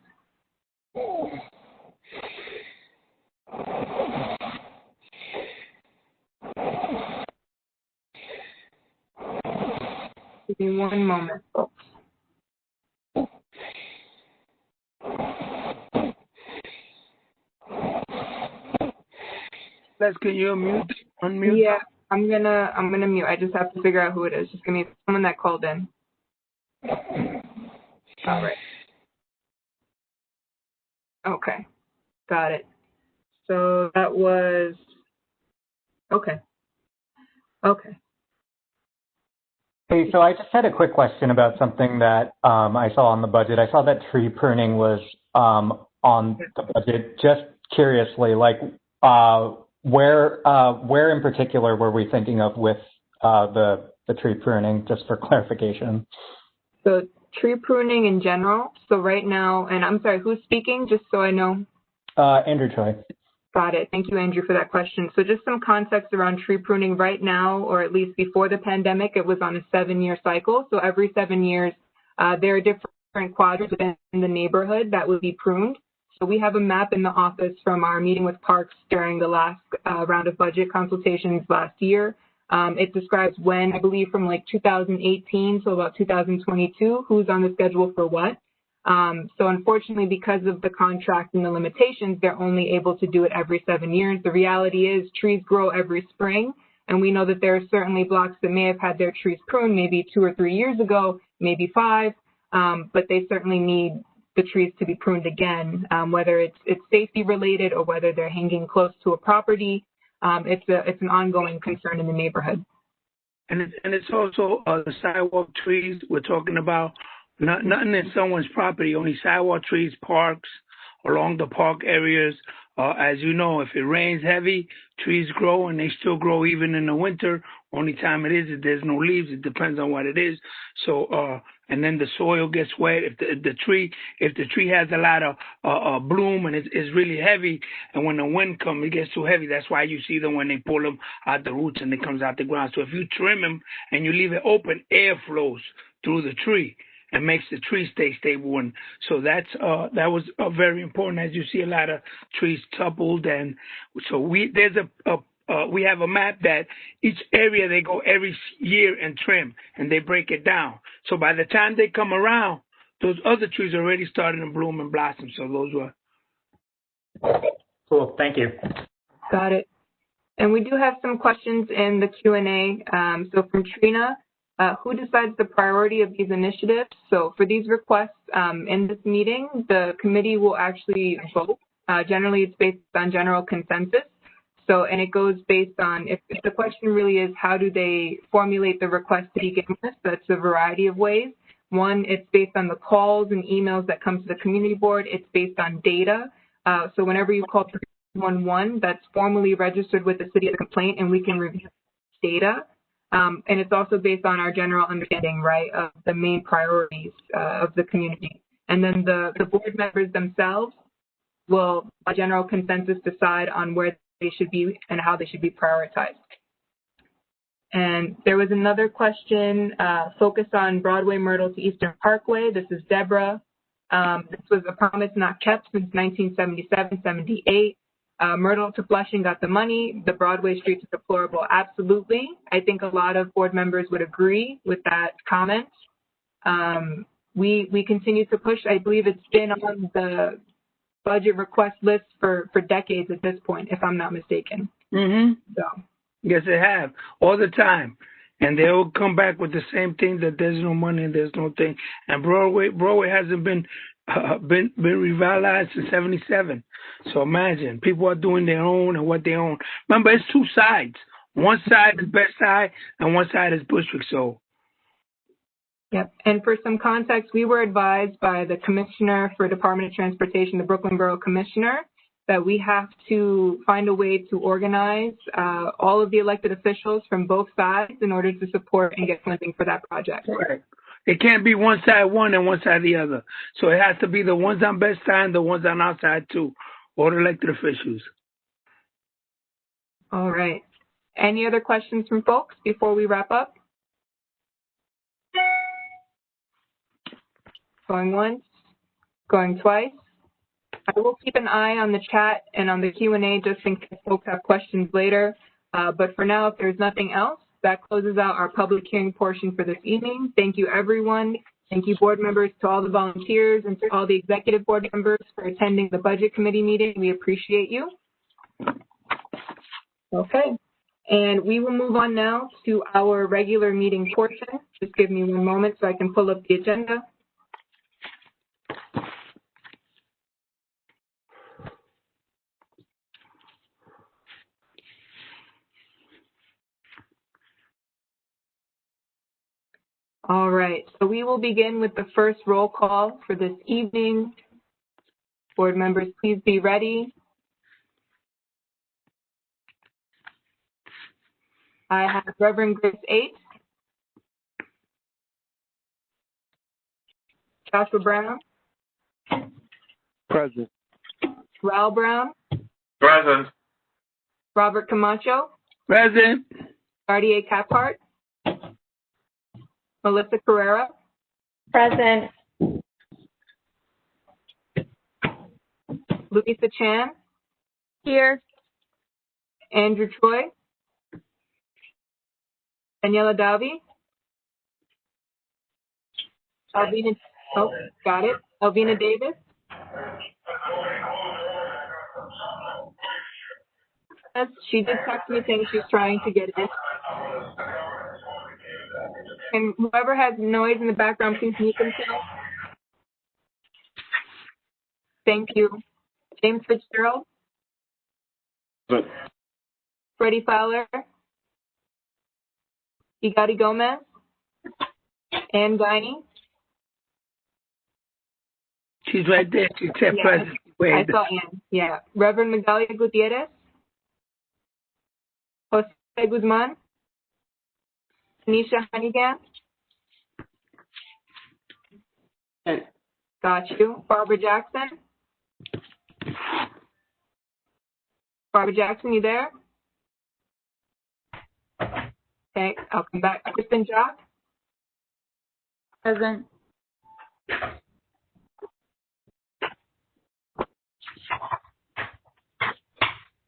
Give me one moment, folks. Les, can you unmute? Yeah, I'm gonna mute. I just have to figure out who it is. Just give me someone that called in. All right. Okay, got it. So that was okay. Hey, so I just had a quick question about something that I saw on the budget. I saw that tree pruning was on the budget. Just curiously, where in particular were we thinking of with the tree pruning, just for clarification? So tree pruning in general. So right now, and I'm sorry, who's speaking, just so I know? Andrew Choi. Got it. Thank you, Andrew, for that question. So just some context around tree pruning right now, or at least before the pandemic, it was on a 7-year cycle. So every 7 years, there are different quadrants within the neighborhood that would be pruned. So we have a map in the office from our meeting with Parks during the last round of budget consultations last year. It describes when, I believe from 2018 to about 2022, who's on the schedule for what. So unfortunately, because of the contract and the limitations, they're only able to do it every 7 years. The reality is trees grow every spring, and we know that there are certainly blocks that may have had their trees pruned maybe 2 or 3 years ago, maybe 5, but they certainly need the trees to be pruned again, whether it's safety related or whether they're hanging close to a property. It's an ongoing concern in the neighborhood. And it's also the sidewalk trees we're talking about. Nothing in someone's property, only sidewalk trees, parks, along the park areas, As you know, if it rains heavy, trees grow, and they still grow even in the winter. Only time it is if there's no leaves. It depends on what it is. So, and then the soil gets wet. If the tree has a lot of bloom and it's really heavy, and when the wind comes, it gets too heavy. That's why you see them when they pull them out the roots and it comes out the ground. So if you trim them and you leave it open, air flows through the tree and makes the tree stay stable. And so that was very important, as you see a lot of trees toppled. And so we have a map that each area they go every year and trim, and they break it down. So by the time they come around, those other trees are already starting to bloom and blossom. So those were. Cool. Thank you. Got it. And we do have some questions in the Q&A. So from Trina, who decides the priority of these initiatives? So for these requests in this meeting, the committee will actually vote. Generally, it's based on general consensus. So, and it goes based on, if the question really is how do they formulate the request to begin with, that's a variety of ways. One, it's based on the calls and emails that come to the community board. It's based on data. So whenever you call 311, that's formally registered with the city as a complaint, and we can review data. And it's also based on our general understanding, right, of the main priorities of the community. And then the board members themselves will, by general consensus, decide on where they should be and how they should be prioritized. And there was another question focused on Broadway, Myrtle to Eastern Parkway. This is Deborah. This was a promise not kept since 1977-78. Myrtle to Flushing got the money. The Broadway streets are deplorable. Absolutely. I think a lot of board members would agree with that comment. We continue to push. I believe it's been on the budget request list for decades at this point, if I'm not mistaken. Mm-hmm. So. Yes, they have all the time, and they will come back with the same thing that there's no money and there's no thing. And Broadway hasn't been revitalized since '77. So imagine people are doing their own and what they own. Remember, it's two sides. One side is Best Side and one side is Bushwick. So. Yep. And for some context, we were advised by the Commissioner for Department of Transportation, the Brooklyn Borough Commissioner, that we have to find a way to organize all of the elected officials from both sides in order to support and get funding for that project. Right. It can't be one side one and one side the other. So it has to be the ones on Best Side and the ones on our side too, all the elected officials. All right. Any other questions from folks before we wrap up? Going once, going twice. I will keep an eye on the chat and on the Q&A just in case folks have questions later. But for now, if there's nothing else, that closes out our public hearing portion for this evening. Thank you, everyone. Thank you, board members, to all the volunteers, and to all the executive board members for attending the Budget Committee meeting. We appreciate you. Okay. And we will move on now to our regular meeting portion. Just give me one moment so I can pull up the agenda. All right, so we will begin with the first roll call for this evening. Board members, please be ready. I have Reverend Grace H. Joshua Brown. Present. Raul Brown. Present. Robert Camacho. Present. Cartier Caphart. Melissa Carrera. Present. Louisa Chan. Here. Andrew Choi. Daniela Davi. Alvina, oh, got it. Alvina Davis. Yes, she did text me saying she's trying to get in. And whoever has noise in the background, please mute themselves. Thank you. James Fitzgerald. Good. Freddie Fowler. Igati Gomez. Ann Guiney. She's right there. She said present. Wait. I saw Ann. Yeah. Reverend Magalia Gutierrez. Jose Guzman. Tanisha Honeygan. Got you. Barbara Jackson. Barbara Jackson, you there? Okay, I'll come back. Kristen Jock. Present.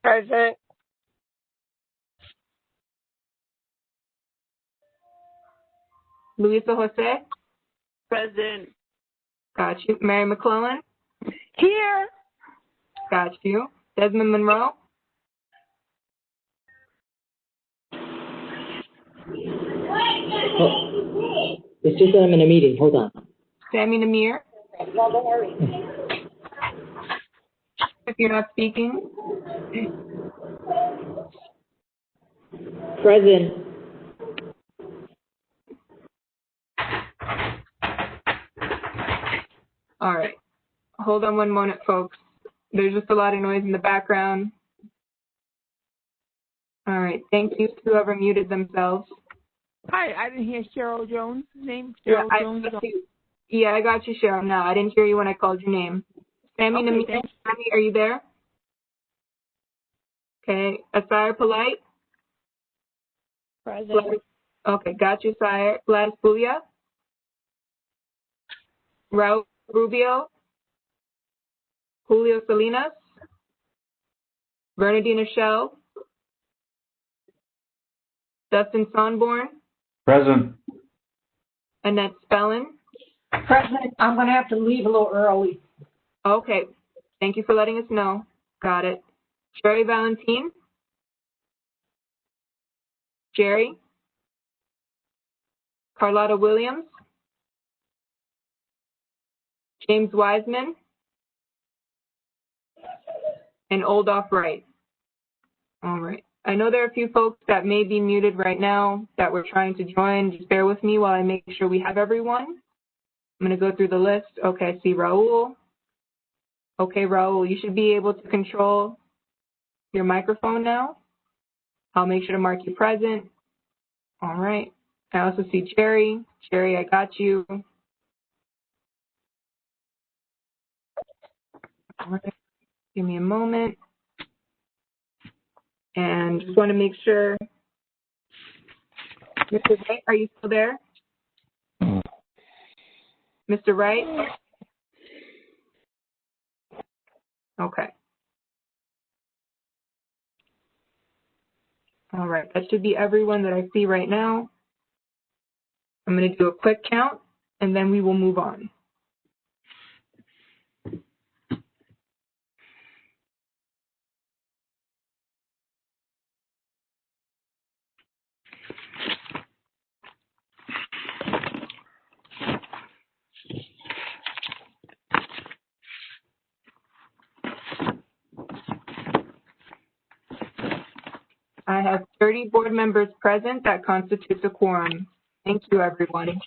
Present. Luisa Jose. Present. Got you. Mary McClellan. Here. Got you. Desmond Monroe. Oh, it's just that I'm in a meeting. Hold on. Sammy Namir. No, don't worry. If you're not speaking. Present. All right. Hold on one moment, folks. There's just a lot of noise in the background. All right. Thank you to whoever muted themselves. Hi, I didn't hear Cheryl Jones' name. Cheryl Jones. Yeah, I got you, Cheryl. No, I didn't hear you when I called your name. Sammy Namir, Sammy, are you there? Okay. Asire Polite. Present. Okay, got you, Sire. Gladys Bouya. Raul Rubio. Julio Salinas. Bernardina Shell. Dustin Sonborn. Present. Annette Spellin. Present. I'm going to have to leave a little early. Okay. Thank you for letting us know. Got it. Jerry Valentin. Jerry. Carlotta Williams. James Wiseman. And Oldoff Wright. All right. I know there are a few folks that may be muted right now that we're trying to join. Just bear with me while I make sure we have everyone. I'm going to go through the list. Okay, I see Raul. Okay, Raul, you should be able to control your microphone now. I'll make sure to mark you present. All right. I also see Jerry. Jerry, I got you. All right. Give me a moment. And just want to make sure. Mr. Wright, are you still there? Mr. Wright? Okay. All right. That should be everyone that I see right now. I'm going to do a quick count, and then we will move on. I have 30 board members present. That constitutes a quorum. Thank you, everyone.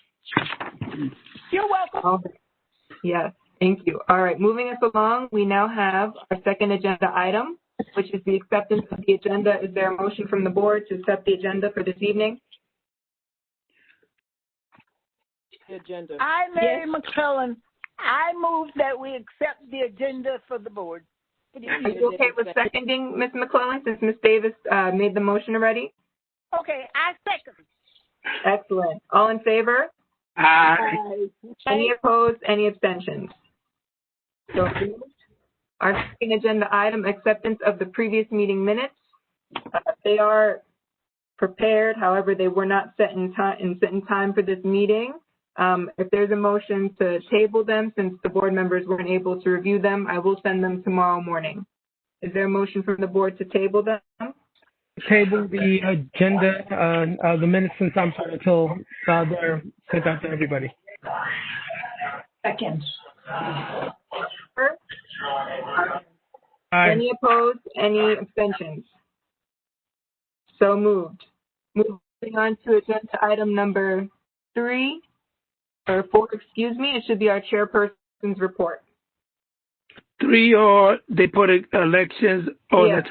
You're welcome. All right. Yes, thank you. All right, moving us along, we now have our second agenda item, which is the acceptance of the agenda. Is there a motion from the board to accept the agenda for this evening? Agenda. I, Mary McClellan, I move that we accept the agenda for the board. Are you okay with seconding, Ms. McClellan, since Ms. Davis made the motion already? Okay, I second. Excellent. All in favor? Aye. Any opposed? Any abstentions? So moved. Our second agenda item, acceptance of the previous meeting minutes. They are prepared. However, they were not set in time for this meeting. If there's a motion to table them, since the board members weren't able to review them, I will send them tomorrow morning. Is there a motion from the board to table them? Table the agenda, the minutes and I'm sorry, until they're sent out to everybody. Second. Any opposed? Any abstentions? So moved. Moving on to agenda item number 4, excuse me. It should be our chairperson's report. 3 or they put elections? Oh, yes,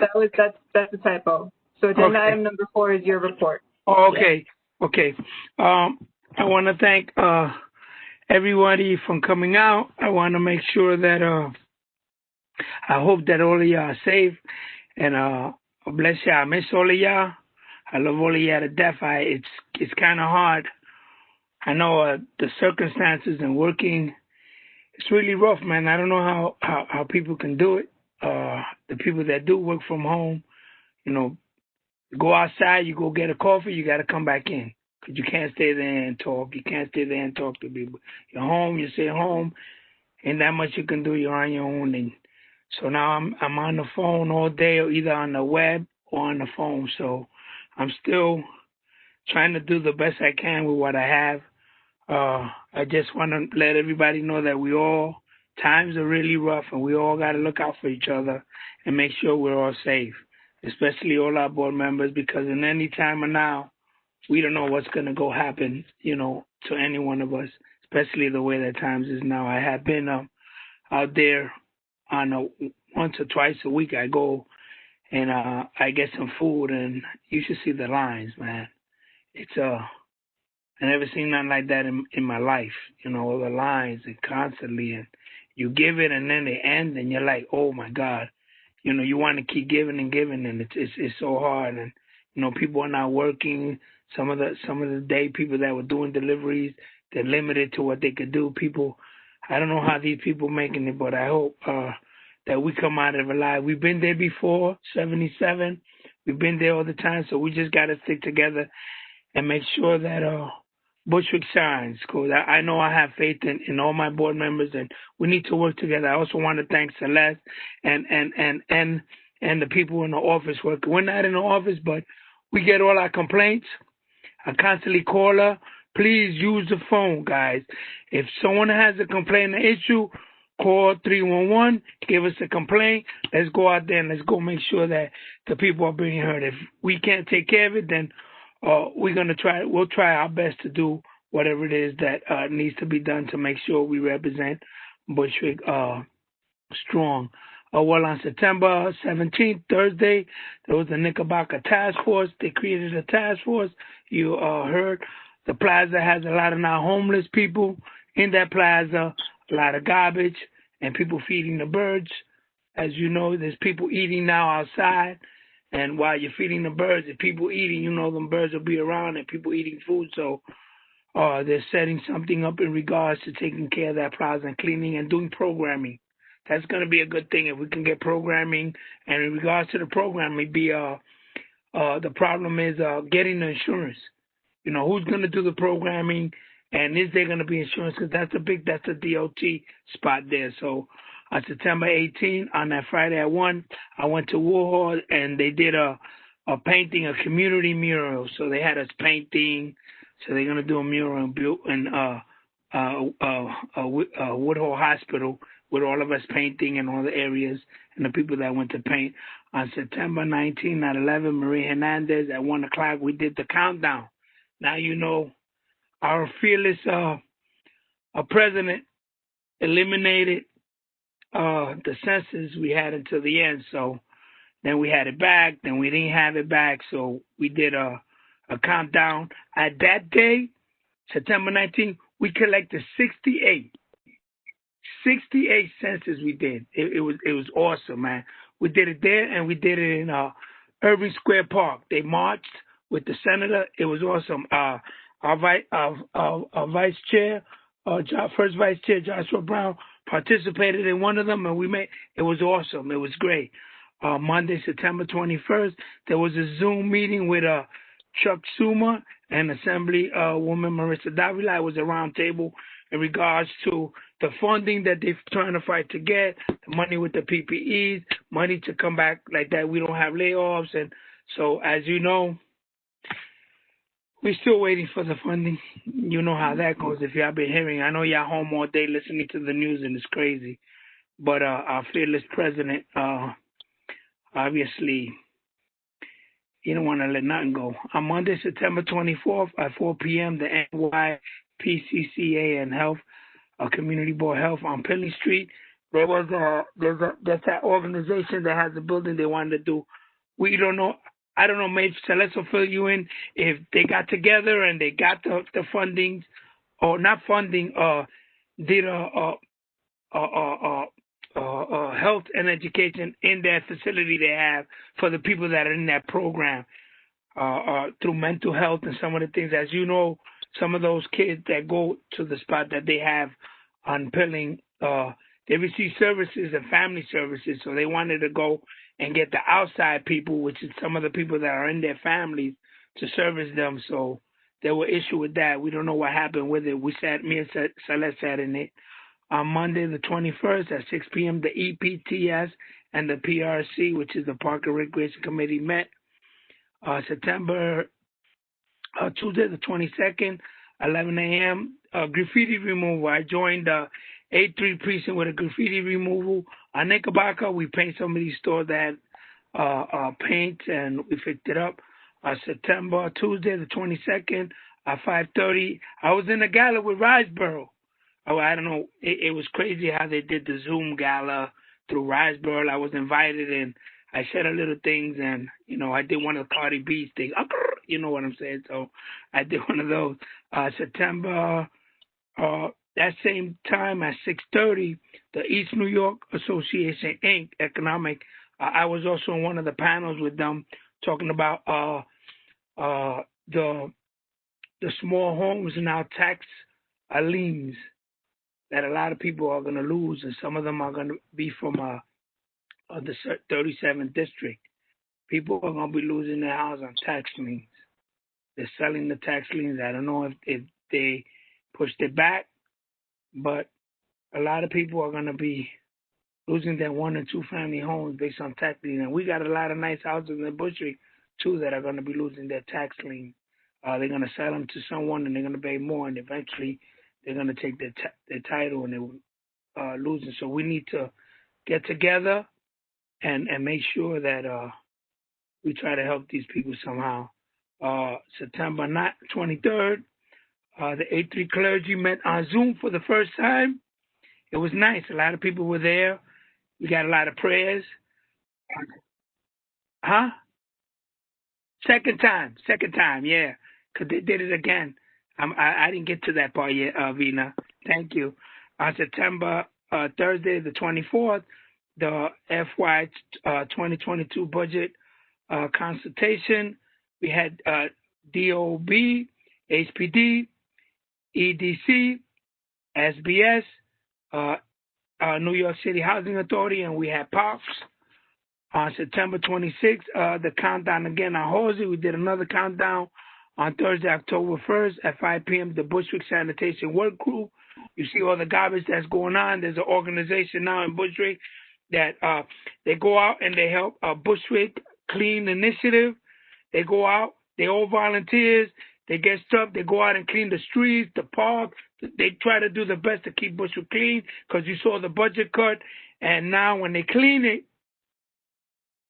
that's a typo. So agenda item number 4 is your report. Oh, okay. Okay. I want to thank everybody for coming out. I want to make sure that I hope that all of y'all are safe, and bless y'all. I miss all of y'all. I love all of y'all to death. It's kind of hard. I know the circumstances and working. It's really rough, man. I don't know how people can do it. The people that do work from home, you know, go outside, you go get a coffee, you got to come back in. Because you can't stay there and talk. You can't stay there and talk to people. You're home, you stay home. Ain't that much you can do. You're on your own. And so now I'm on the phone all day, or either on the web or on the phone. So I'm still trying to do the best I can with what I have. I just want to let everybody know that times are really rough, and we all got to look out for each other and make sure we're all safe, especially all our board members, because in any time of now, we don't know what's going to go happen, you know, to any one of us, especially the way that times is now. I have been out there on once or twice a week. I go and I get some food, and you should see the lines, man. It's I never seen nothing like that in my life. You know, all the lines and constantly, and you give it and then they end, and you're like, oh my God. You know, you want to keep giving and giving, and it's so hard. And you know, people are not working. Some of the day people that were doing deliveries, they're limited to what they could do. People, I don't know how these people making it, but I hope that we come out of it alive. We've been there before, 77. We've been there all the time, so we just got to stick together and make sure that Bushwick shines. Because I know I have faith in all my board members, and we need to work together. I also want to thank Celeste and the people in the office working. We're not in the office, but we get all our complaints. I constantly call her. Please use the phone, guys. If someone has a complaint, an issue, call 311, give us a complaint. Let's go out there and let's go make sure that the people are being heard. If we can't take care of it, then we'll try our best to do whatever it is that needs to be done to make sure we represent Bushwick strong. Well, on September 17th, Thursday, there was the Nickabaca task force. They created a task force. You heard the plaza has a lot of now homeless people in that plaza, a lot of garbage, and people feeding the birds. As you know, there's people eating now outside. And while you're feeding the birds, if people eating, you know them birds will be around and people eating food. So they're setting something up in regards to taking care of that plaza and cleaning and doing programming. That's going to be a good thing if we can get programming. And in regards to the programming, the problem is getting the insurance. You know, who's going to do the programming, and is there going to be insurance? Because that's a DOT spot there. So on September 18th, on that Friday at 1, I went to Warhol, and they did a painting, a community mural. So they had us painting. So they're going to do a mural in Woodhull Hospital with all of us painting in all the areas and the people that went to paint. On September 19th at 11, Marie Hernandez at 1 o'clock, we did the countdown. Now, you know, our fearless president eliminated the census we had until the end. So then we had it back, then we didn't have it back. So we did a countdown. At that day, September 19th, we collected 68 census we did. It was awesome, man. We did it there, and we did it in Irving Square Park. They marched with the senator. It was awesome. Our vice chair, first vice chair Joshua Brown, participated in one of them, and it was awesome. It was great. Monday, September 21st, there was a Zoom meeting with Chuck Schumer and Assembly woman Marissa Davila. It was a round table in regards to the funding that they're trying to fight to get, the money with the PPEs, money to come back like that. We don't have layoffs. And so, as you know, we're still waiting for the funding. You know how that goes if y'all been hearing. I know y'all home all day listening to the news, and it's crazy. But our fearless president, obviously, he don't want to let nothing go. On Monday, September 24th at 4 p.m., the NYPCCA and Health, Community Board Health on Penley Street, there's that organization that has a building they wanted to do. We don't know. I don't know. Maybe Celeste will fill you in if they got together and they got the funding, or not funding. Did health and education in that facility they have for the people that are in that program, through mental health and some of the things. As you know, some of those kids that go to the spot that they have on Pilling, they receive services and family services, so they wanted to go and get the outside people, which is some of the people that are in their families, to service them. So there were issues with that. We don't know what happened with it. Me and Celeste sat in it. On Monday the 21st at 6 p.m., the EPTS and the PRC, which is the Park and Recreation Committee, met. Tuesday the 22nd, 11 a.m., graffiti removal. I joined the 8-3 precinct with a graffiti removal. On Nickabaca, we paint some of these stores that had paint, and we fixed it up. Tuesday the 22nd at 5:30, I was in a gala with Riseboro. I don't know. It was crazy how they did the Zoom gala through Riseboro. I was invited, and I said a little things, and, I did one of the Cardi B things. You know what I'm saying? So I did one of those. September, that same time at 6:30, the East New York Association, Inc., Economic, I was also on one of the panels with them talking about the small homes now tax liens that a lot of people are going to lose, and some of them are going to be from the 37th district. People are going to be losing their house on tax liens. They're selling the tax liens. I don't know if they pushed it back, but a lot of people are going to be losing their 1- and 2-family homes based on tax liens. And we got a lot of nice houses in the Bushwick, too, that are going to be losing their tax liens. They're going to sell them to someone, and they're going to pay more, and eventually they're going to take their title, and they will lose it. So we need to get together and make sure that we try to help these people somehow. September 23rd, the 8-3 clergy met on Zoom for the first time. It was nice. A lot of people were there. We got a lot of prayers. Huh? Second time, yeah, because they did it again. I didn't get to that part yet, Vina. Thank you. On September, Thursday, the 24th, the FY 2022 budget consultation. We had DOB, HPD, EDC, SBS, New York City Housing Authority, and we had Parks. On September 26th, the countdown again on Halsey. We did another countdown on Thursday, October 1st at 5 p.m., the Bushwick Sanitation Work Crew. You see all the garbage that's going on. There's an organization now in Bushwick that they go out and they help Bushwick Clean Initiative. They go out. They all volunteers. They get stuff. They go out and clean the streets, the park. They try to do the best to keep Bushwick clean because you saw the budget cut. And now when they clean it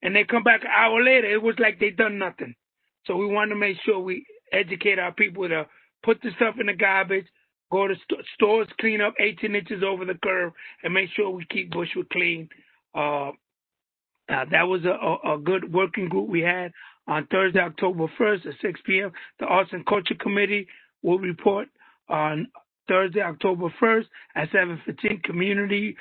and they come back an hour later, it was like they done nothing. So we want to make sure we educate our people to put the stuff in the garbage, go to stores, clean up 18 inches over the curb, and make sure we keep Bushwick clean. That was a good working group we had on Thursday, October 1st at 6 p.m. The Arts and Culture Committee will report on Thursday, October 1st at 7:15. Community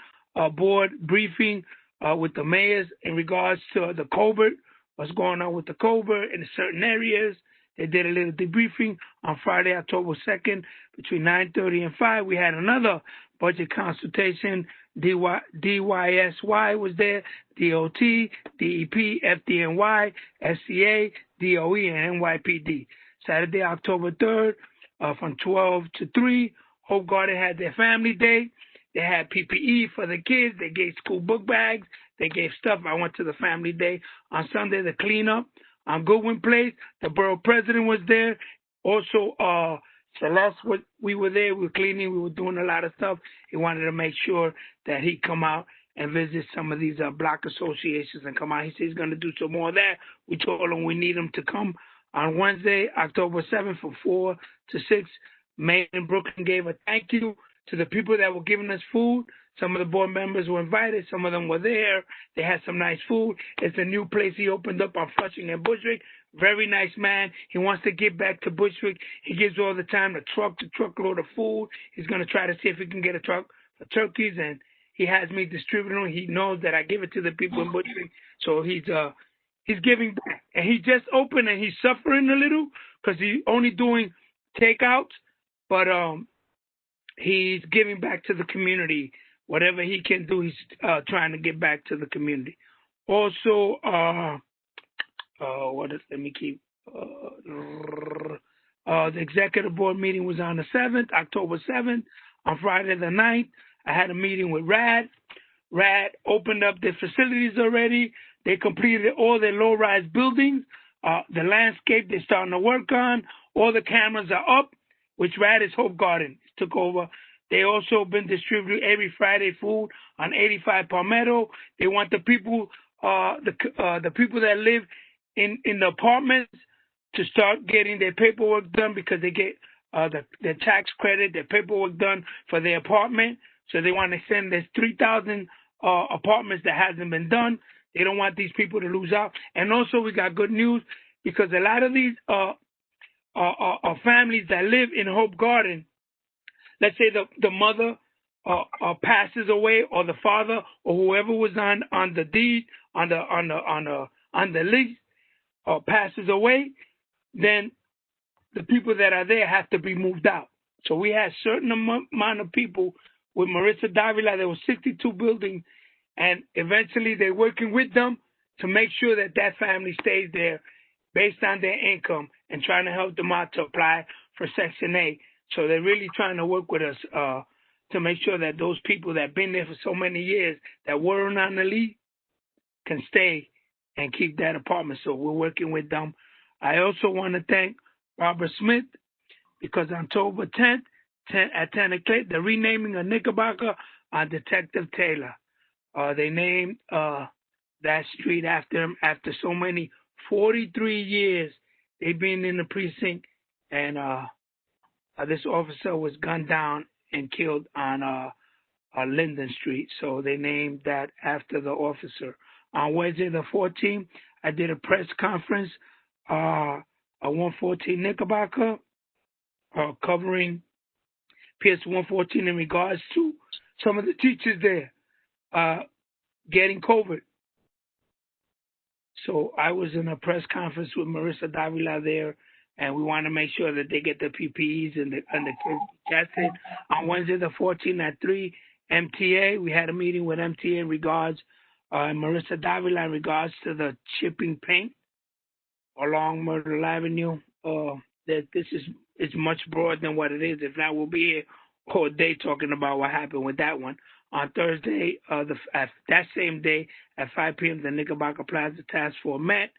board briefing with the mayors in regards to the COVID, what's going on with the COVID in certain areas. They did a little debriefing on Friday, October 2nd, between 9:30 and 5. We had another budget consultation. DYSY was there, DOT, DEP, FDNY, SCA, DOE, and NYPD. Saturday, October 3rd, from 12 to 3, Hope Garden had their family day. They had PPE for the kids. They gave school book bags. They gave stuff. I went to the family day. On Sunday, the cleanup on Goodwin Place. The borough president was there. Also, Celeste, we were there. We were cleaning. We were doing a lot of stuff. He wanted to make sure that he come out and visit some of these block associations and come out. He said he's going to do some more of that. We told him we need him to come on Wednesday, October 7th from 4 to 6. Mayor in Brooklyn gave a thank you to the people that were giving us food. Some of the board members were invited. Some of them were there. They had some nice food. It's a new place he opened up on Flushing and Bushwick. Very nice man. He wants to give back to Bushwick. He gives all the time a truckload of food. He's going to try to see if he can get a truck for turkeys, and he has me distributing them. He knows that I give it to the people in Bushwick, so he's giving back. And he just opened, and he's suffering a little because he's only doing takeouts, but he's giving back to the community. Whatever he can do, he's trying to give back to the community. Also, the executive board meeting was on the 7th, October 7th. On Friday the 9th, I had a meeting with RAD. RAD opened up their facilities already. They completed all their low-rise buildings. The landscape they're starting to work on. All the cameras are up, which RAD is Hope Garden took over. They also been distributing every Friday food on 85 Palmetto. They want the people, the people that live in the apartments to start getting their paperwork done because they get their tax credit, their paperwork done for their apartment. So they want to send this 3,000 apartments that hasn't been done. They don't want these people to lose out. And also we got good news because a lot of these families that live in Hope Garden, let's say the mother passes away, or the father, or whoever was on the deed, on the lease, passes away, then the people that are there have to be moved out. So we had a certain amount of people with Marissa Davila. There were 62 buildings, and eventually they're working with them to make sure that that family stays there based on their income and trying to help them out to apply for Section 8. So they're really trying to work with us to make sure that those people that have been there for so many years that weren't on the lease can stay and keep that apartment. So we're working with them. I also want to thank Robert Smith because on October 10th at 10 o'clock, the renaming of Nickabaca on Detective Taylor. They named that street after him after so many 43 years they've been in the precinct, and this officer was gunned down and killed on Linden Street. So they named that after the officer. On Wednesday the 14th, I did a press conference at 114 Nickabaca covering PS 114 in regards to some of the teachers there getting COVID. So I was in a press conference with Marissa Davila there, and we want to make sure that they get the PPEs and the kids tested. On Wednesday the 14th at 3, MTA, we had a meeting with MTA in regards, Marissa Davila in regards to the chipping paint along Myrtle Avenue. That this is much broader than what it is. If not, we'll be here all day talking about what happened with that one. On Thursday, that same day at 5 p.m., the Nickabaca Plaza Task Force met.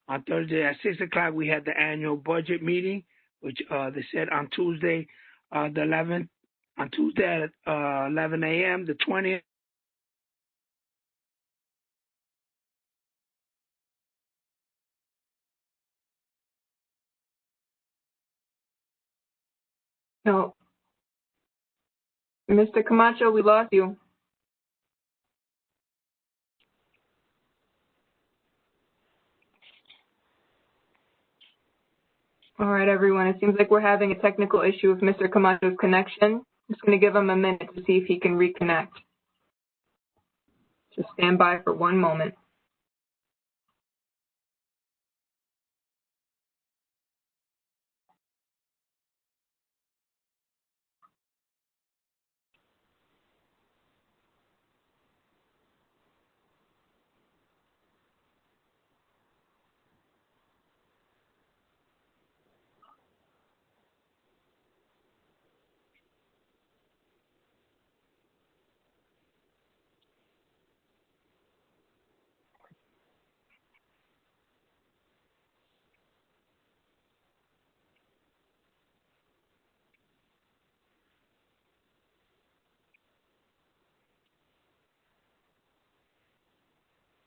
On Thursday at 6 o'clock, we had the annual budget meeting, which they said on Tuesday, the 11th, on Tuesday at 11 a.m., the 20th. No. Mr. Camacho, we lost you. All right, everyone. It seems like we're having a technical issue with Mr. Camacho's connection. I'm just going to give him a minute to see if he can reconnect. Just stand by for one moment.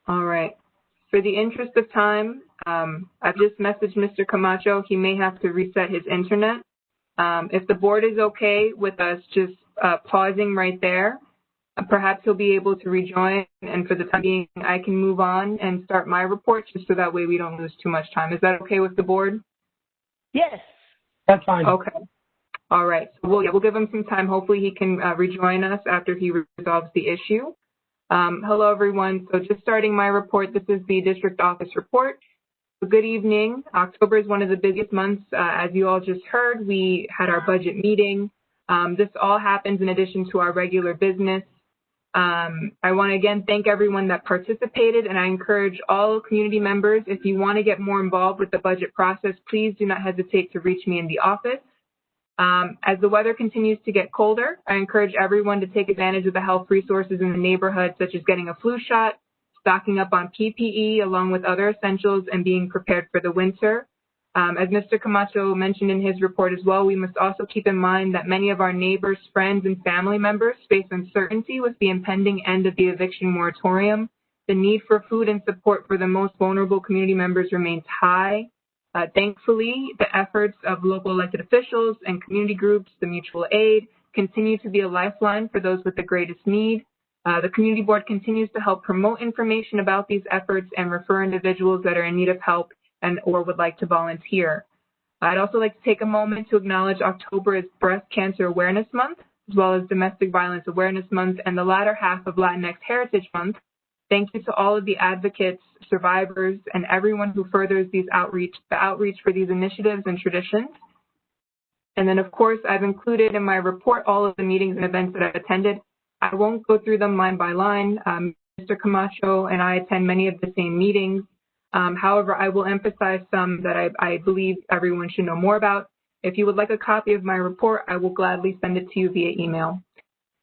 All right. For the interest of time, I've just messaged Mr. Camacho. He may have to reset his internet. If the board is okay with us just pausing right there. Perhaps he'll be able to rejoin, and for the time being, I can move on and start my report just so that way we don't lose too much time. Is that okay with the board? Yes. That's fine. Okay. All right. So we'll give him some time. Hopefully he can rejoin us after he resolves the issue. Hello, everyone. So just starting my report, this is the district office report. Good evening. October is one of the biggest months. As you all just heard, we had our budget meeting. This all happens in addition to our regular business. I want to again thank everyone that participated, and I encourage all community members, if you want to get more involved with the budget process, please do not hesitate to reach me in the office. As the weather continues to get colder, I encourage everyone to take advantage of the health resources in the neighborhood, such as getting a flu shot, stocking up on PPE along with other essentials, and being prepared for the winter. As Mr. Camacho mentioned in his report as well, we must also keep in mind that many of our neighbors, friends, and family members face uncertainty with the impending end of the eviction moratorium. The need for food and support for the most vulnerable community members remains high. Thankfully, the efforts of local elected officials and community groups, the mutual aid, continue to be a lifeline for those with the greatest need. The community board continues to help promote information about these efforts and refer individuals that are in need of help and or would like to volunteer. I'd also like to take a moment to acknowledge October is Breast Cancer Awareness Month, as well as Domestic Violence Awareness Month and the latter half of Latinx Heritage Month. Thank you to all of the advocates, survivors, and everyone who furthers the outreach for these initiatives and traditions. And then, of course, I've included in my report all of the meetings and events that I've attended. I won't go through them line by line. Mr. Camacho and I attend many of the same meetings. However, I will emphasize some that I believe everyone should know more about. If you would like a copy of my report, I will gladly send it to you via email.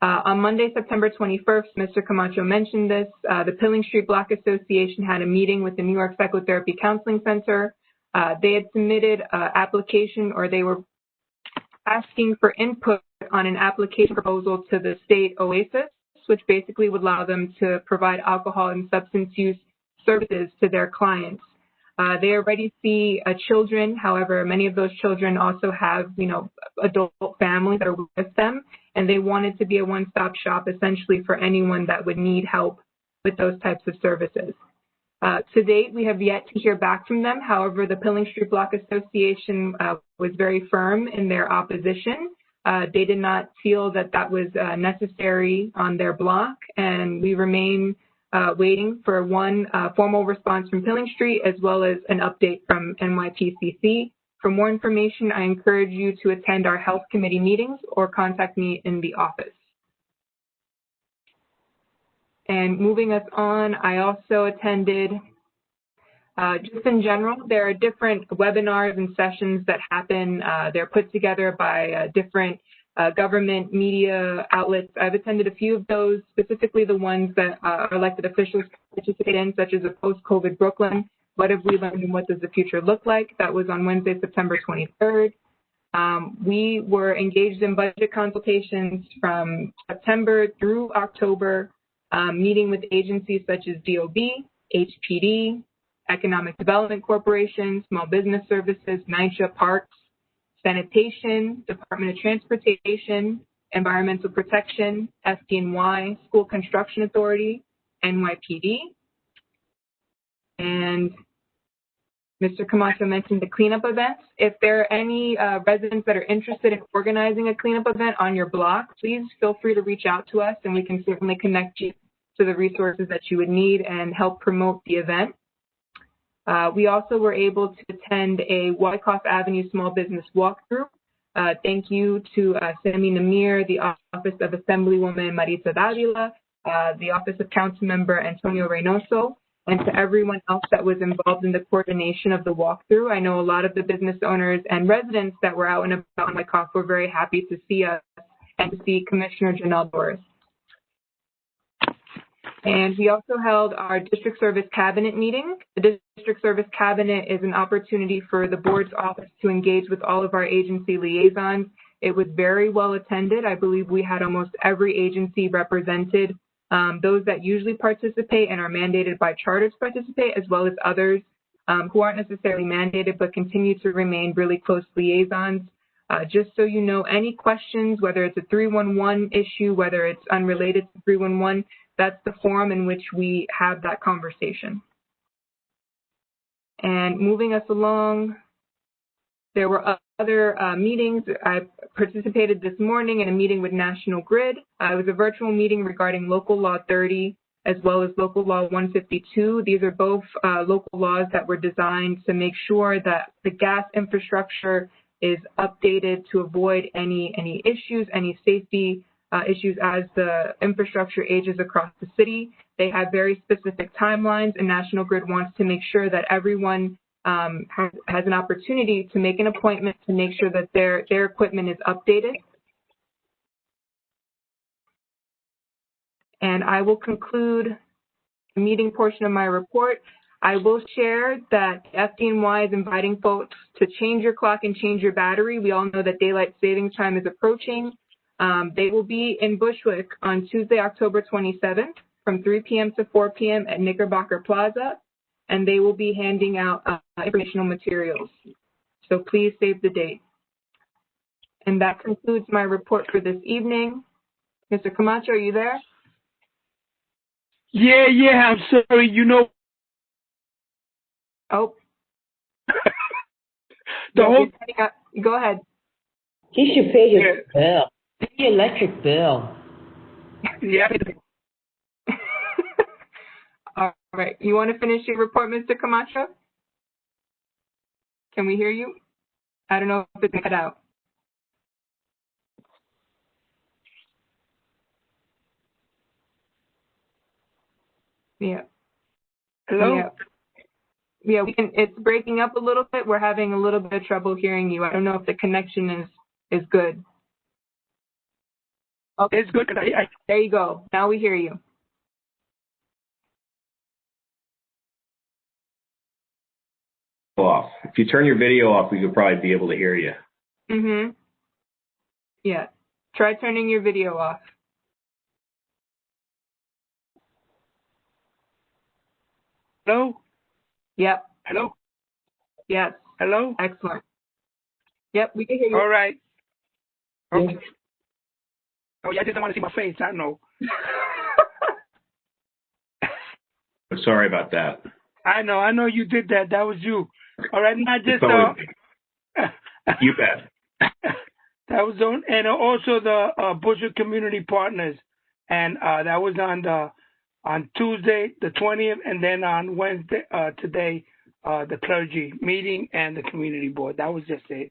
On Monday, September 21st, Mr. Camacho mentioned this, the Pilling Street Block Association had a meeting with the New York Psychotherapy Counseling Center. They had submitted an application, or they were asking for input on an application proposal to the state OASIS, which basically would allow them to provide alcohol and substance use services to their clients. They already see children. However, many of those children also have, adult families that are with them, and they want it to be a one-stop shop essentially for anyone that would need help with those types of services. To date, we have yet to hear back from them. However, the Pilling Street Block Association was very firm in their opposition. They did not feel that that was necessary on their block, and we remain waiting for one formal response from Pilling Street as well as an update from NYPCC. For more information, I encourage you to attend our health committee meetings or contact me in the office. And moving us on, I also attended, just in general, there are different webinars and sessions that happen. They're put together by different government media outlets. I've attended a few of those, specifically the ones that our elected officials participate in, such as a Post-COVID Brooklyn, What Have We Learned and What Does the Future Look Like? That was on Wednesday, September 23rd. We were engaged in budget consultations from September through October, meeting with agencies such as DOB, HPD, Economic Development Corporation, Small Business Services, NYCHA, Parks, Sanitation, Department of Transportation, Environmental Protection, FDNY, School Construction Authority, NYPD. And Mr. Camacho mentioned the cleanup events. If there are any residents that are interested in organizing a cleanup event on your block, please feel free to reach out to us and we can certainly connect you to the resources that you would need and help promote the event. We also were able to attend a Wyckoff Avenue Small Business Walkthrough. Thank you to Sami Namir, the Office of Assemblywoman Maritza Davila, the Office of Councilmember Antonio Reynoso, and to everyone else that was involved in the coordination of the walkthrough. I know a lot of the business owners and residents that were out and about in Wyckoff were very happy to see us and to see Commissioner Janelle Doris. And we also held our District Service Cabinet meeting. The District Service Cabinet is an opportunity for the board's office to engage with all of our agency liaisons. It was very well attended. I believe we had almost every agency represented, those that usually participate and are mandated by charter to participate, as well as others who aren't necessarily mandated but continue to remain really close liaisons. Just so you know, any questions, whether it's a 311 issue, whether it's unrelated to 311, that's the forum in which we have that conversation. And moving us along, there were other meetings. I participated this morning in a meeting with National Grid. It was a virtual meeting regarding Local Law 30 as well as Local Law 152. These are both local laws that were designed to make sure that the gas infrastructure is updated to avoid any issues, any safety issues as the infrastructure ages across the city. They have very specific timelines, and National Grid wants to make sure that everyone has an opportunity to make an appointment to make sure that their equipment is updated. And I will conclude the meeting portion of my report. I will share that FDNY is inviting folks to change your clock and change your battery. We all know that daylight savings time is approaching. They will be in Bushwick on Tuesday, October 27th from 3 p.m. to 4 p.m. at Nickabaca Plaza, and they will be handing out informational materials. So please save the date. And that concludes my report for this evening. Mr. Camacho, are you there? Yeah, I'm sorry, you know. Oh. Go ahead. He should pay your bill. Pay your electric bill. Yeah. All right. You want to finish your report, Mr. Camacho? Can we hear you? I don't know if it's cut out. Yeah. Hello? Yeah, we can. It's breaking up a little bit. We're having a little bit of trouble hearing you. I don't know if the connection is good. Okay. It's good. There you go. Now we hear you. Off. If you turn your video off, we could probably be able to hear you. Mm-hmm. Yeah. Try turning your video off. Hello? Yep. Hello? Yes. Hello? Excellent. Yep, we can hear you. All right. Okay. Oh, yeah, I just don't want to see my face. I know. Sorry about that. I know you did that. That was you. All right, not just you bet. That was on, and also the Bushwick Community Partners, and that was on Tuesday the 20th, and then on Wednesday today the clergy meeting and the community board. That was just it.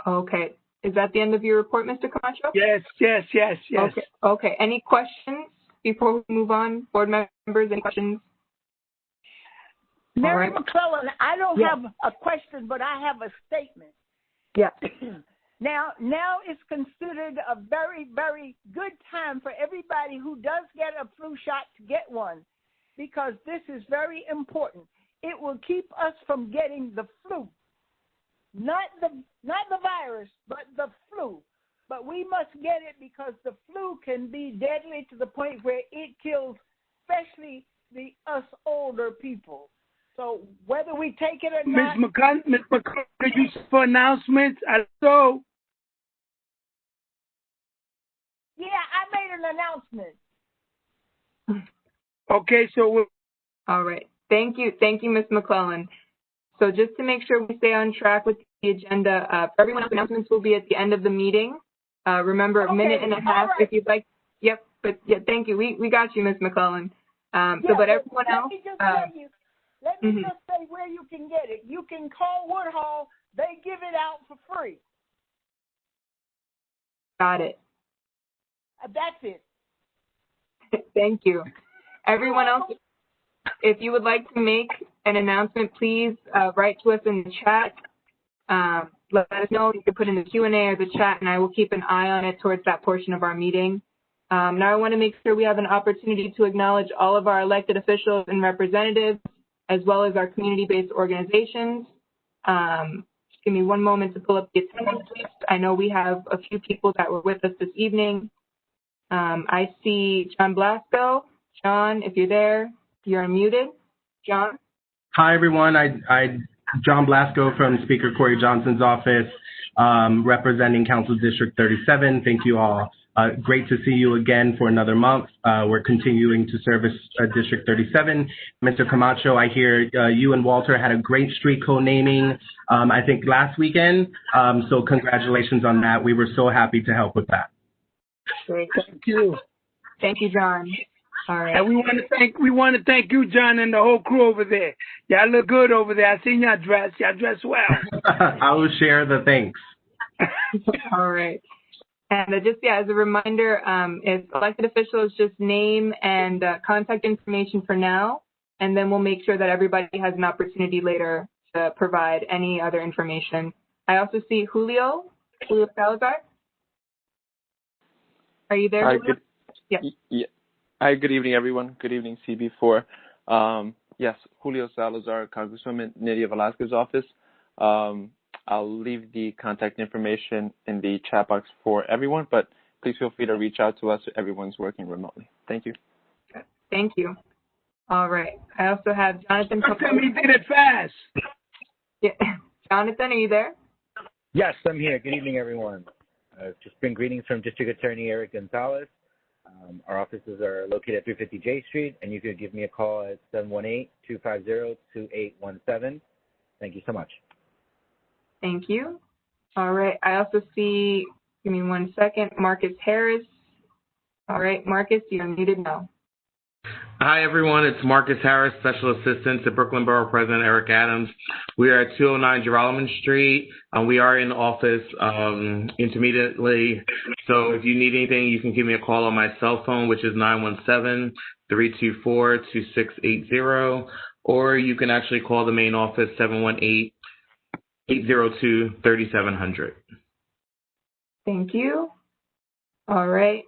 Okay. Is that the end of your report, Mr. Camacho? Yes. Okay. Any questions before we move on? Board members, any questions? Mary McClellan, I don't have a question, but I have a statement. Yeah. Now it's considered a very, very good time for everybody who does get a flu shot to get one, because this is very important. It will keep us from getting the flu. Not the virus, but the flu. But we must get it because the flu can be deadly to the point where it kills, especially us older people. So whether we take it or not. Ms. McCullough, could you for announcements? So. Yeah, I made an announcement. Okay, so all right. Thank you, Ms. McClellan. So just to make sure we stay on track with the agenda, for everyone else, announcements will be at the end of the meeting. Remember, a minute and a half if you'd like. Yep, but yeah, thank you. We got you, Ms. McClellan. But everyone else. Let me just say where you can get it. You can call Woodhall. They give it out for free. Got it. That's it. Thank you. Everyone else, if you would like to make an announcement, please write to us in the chat. Let us know. You can put in the Q&A or the chat, and I will keep an eye on it towards that portion of our meeting. Now I want to make sure we have an opportunity to acknowledge all of our elected officials and representatives, as well as our community-based organizations. Just give me one moment to pull up the attendance list. I know we have a few people that were with us this evening. I see John Blasco. John, if you're there, you're unmuted. John? Hi, everyone. I John Blasco from Speaker Corey Johnson's office, representing Council District 37. Thank you all. Great to see you again for another month. We're continuing to service District 37. Mr. Camacho, I hear you and Walter had a great street co-naming, I think last weekend. So congratulations on that. We were so happy to help with that. Great. Thank you. Thank you, John. All right. And we want to thank you, John, and the whole crew over there. Y'all look good over there. I seen y'all dress. Y'all dress well. I will share the thanks. All right. And just, as a reminder, if elected officials, just name and contact information for now, and then we'll make sure that everybody has an opportunity later to provide any other information. I also see Julio Salazar. Are you there? Hi, Julio? Yeah. Hi, good evening, everyone. Good evening, CB4. Yes, Julio Salazar, Congresswoman Nydia Velasquez's office. I'll leave the contact information in the chat box for everyone, but please feel free to reach out to us. Everyone's working remotely. Thank you. Thank you. All right. I also have Jonathan. He did it fast. Yeah. Jonathan, are you there? Yes, I'm here. Good evening, everyone. Just bring greetings from District Attorney Eric Gonzalez. Our offices are located at 350 J Street, and you could give me a call at 718-250-2817. Thank you so much. Thank you. All right. I also see, give me 1 second, Marcus Harris. All right, Marcus, you're muted now. Hi, everyone. It's Marcus Harris, Special Assistant to Brooklyn Borough President Eric Adams. We are at 209 Geralman Street. We are in office intermittently. So if you need anything, you can give me a call on my cell phone, which is 917-324-2680. Or you can actually call the main office, 718-802-3700. Thank you. All right.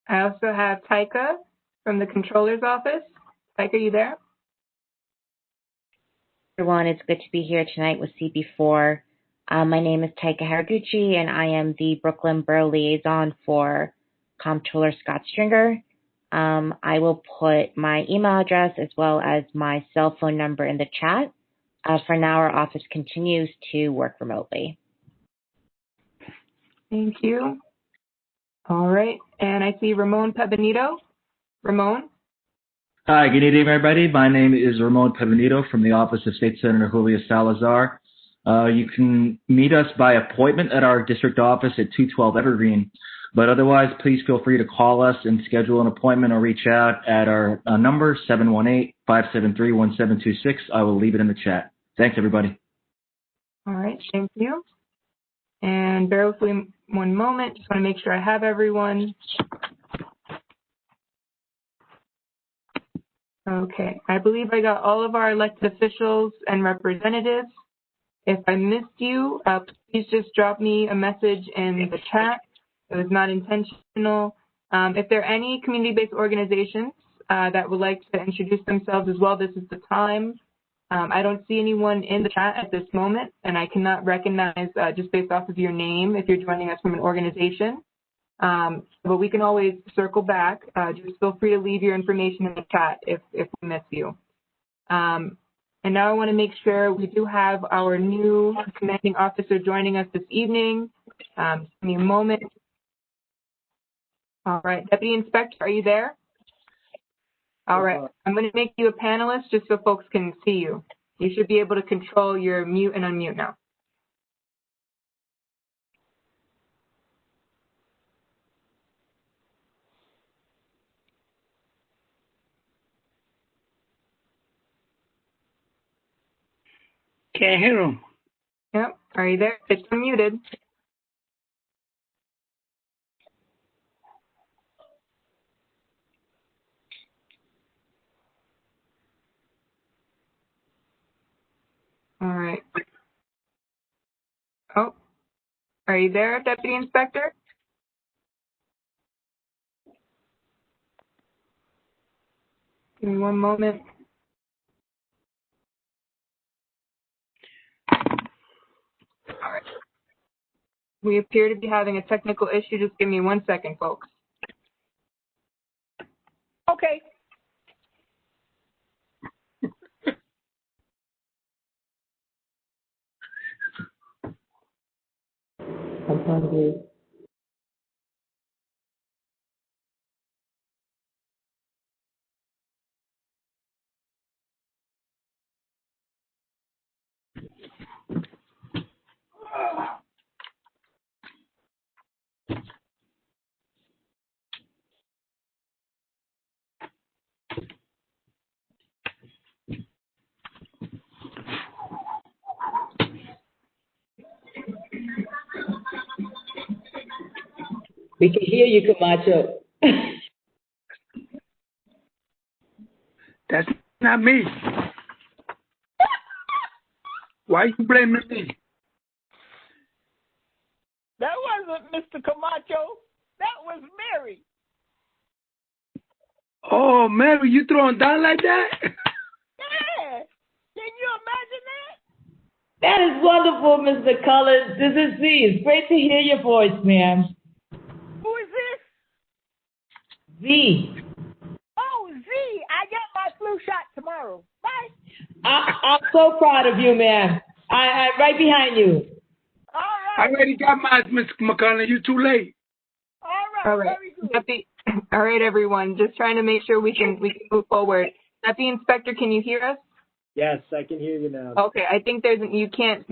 I also have Taika from the Controller's Office. Taika, are you there? Everyone, it's good to be here tonight with CB4. My name is Taika Haraguchi, and I am the Brooklyn Borough Liaison for Comptroller Scott Stringer. I will put my email address as well as my cell phone number in the chat. For now, our office continues to work remotely. Thank you. All right. And I see Ramon Pebenito. Ramon? Hi, good evening, everybody. My name is Ramon Pebenito from the Office of State Senator Julio Salazar. You can meet us by appointment at our district office at 212 Evergreen. But otherwise, please feel free to call us and schedule an appointment or reach out at our number, 718-573-1726. I will leave it in the chat. Thanks, everybody. All right. Thank you. And bear with me 1 moment. Just want to make sure I have everyone. Okay. I believe I got all of our elected officials and representatives. If I missed you, please just drop me a message in the chat. It was not intentional. If there are any community-based organizations that would like to introduce themselves as well, this is the time. I don't see anyone in the chat at this moment, and I cannot recognize just based off of your name if you're joining us from an organization. But we can always circle back. Just feel free to leave your information in the chat if we miss you. And now I want to make sure we do have our new commanding officer joining us this evening. Just give me a moment. All right, Deputy Inspector, are you there? All right, I'm going to make you a panelist just so folks can see you. You should be able to control your mute and unmute now. Can't hear him. Yep, are you there? It's unmuted. All right. Oh, are you there, Deputy Inspector? Give me 1 moment. All right. We appear to be having a technical issue. Just give me 1 second, folks. Okay. I'm hungry. We can hear you, Camacho. That's not me. Why you blaming me? That wasn't Mr. Camacho. That was Mary. Oh, Mary, you throwing down like that? Yeah. Can you imagine that? That is wonderful, Mr. Collins. This is Z. It's great to hear your voice, ma'am. Who is this? Z. Oh, Z. I get my flu shot tomorrow. Bye. I'm so proud of you, ma'am. I'm right behind you. All right. I already got mine, Mr. McConnell. You too late. All right. Very good. All right, everyone. Just trying to make sure we can move forward. Deputy Inspector, can you hear us? Yes, I can hear you now. Okay, I think we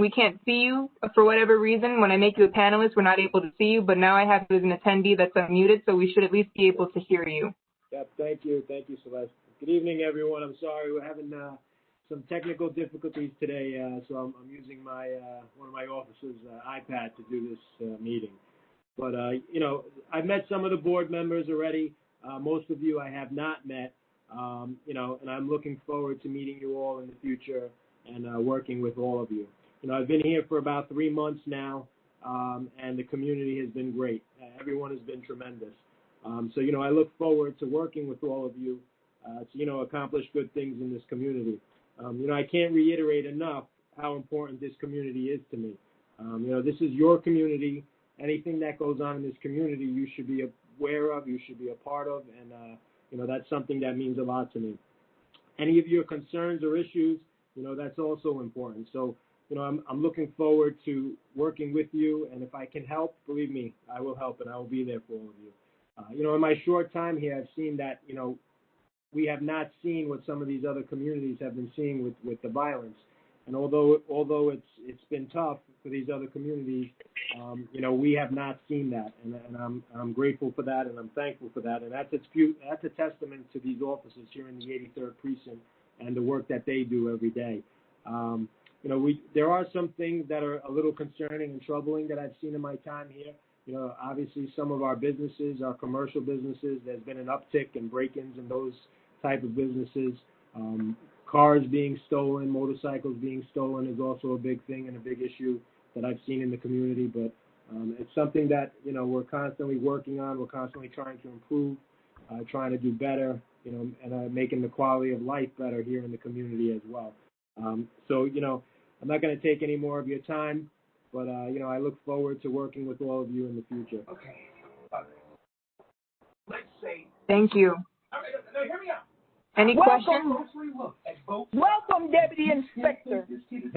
can't see you for whatever reason. When I make you a panelist, we're not able to see you, but now I have you as an attendee that's unmuted, so we should at least be able to hear you. Yep, thank you, Celeste. Good evening, everyone. I'm sorry we're having some technical difficulties today, so I'm using my one of my officers' iPad to do this meeting. But I've met some of the board members already. Most of you I have not met. And I'm looking forward to meeting you all in the future and working with all of you. I've been here for about 3 months now, and the community has been great. Everyone has been tremendous. So I look forward to working with all of you to, accomplish good things in this community. I can't reiterate enough how important this community is to me. This is your community. Anything that goes on in this community, you should be aware of, you should be a part of, and that's something that means a lot to me. Any of your concerns or issues, that's also important. So, I'm looking forward to working with you, and if I can help, believe me, I will help, and I will be there for all of you. In my short time here, I've seen that, we have not seen what some of these other communities have been seeing with the violence. And although it's been tough for these other communities, we have not seen that, and I'm grateful for that, and I'm thankful for that, and that's a testament to these officers here in the 83rd Precinct and the work that they do every day. There are some things that are a little concerning and troubling that I've seen in my time here. Obviously some of our businesses, our commercial businesses, there's been an uptick in break-ins and those type of businesses. Cars being stolen, motorcycles being stolen is also a big thing and a big issue that I've seen in the community. But it's something that, we're constantly working on. We're constantly trying to improve, trying to do better, and making the quality of life better here in the community as well. So, I'm not going to take any more of your time, but, I look forward to working with all of you in the future. Okay. Let's say. Thank you. All right, now hear me out. Any questions? Welcome, Deputy Inspector. Thank you.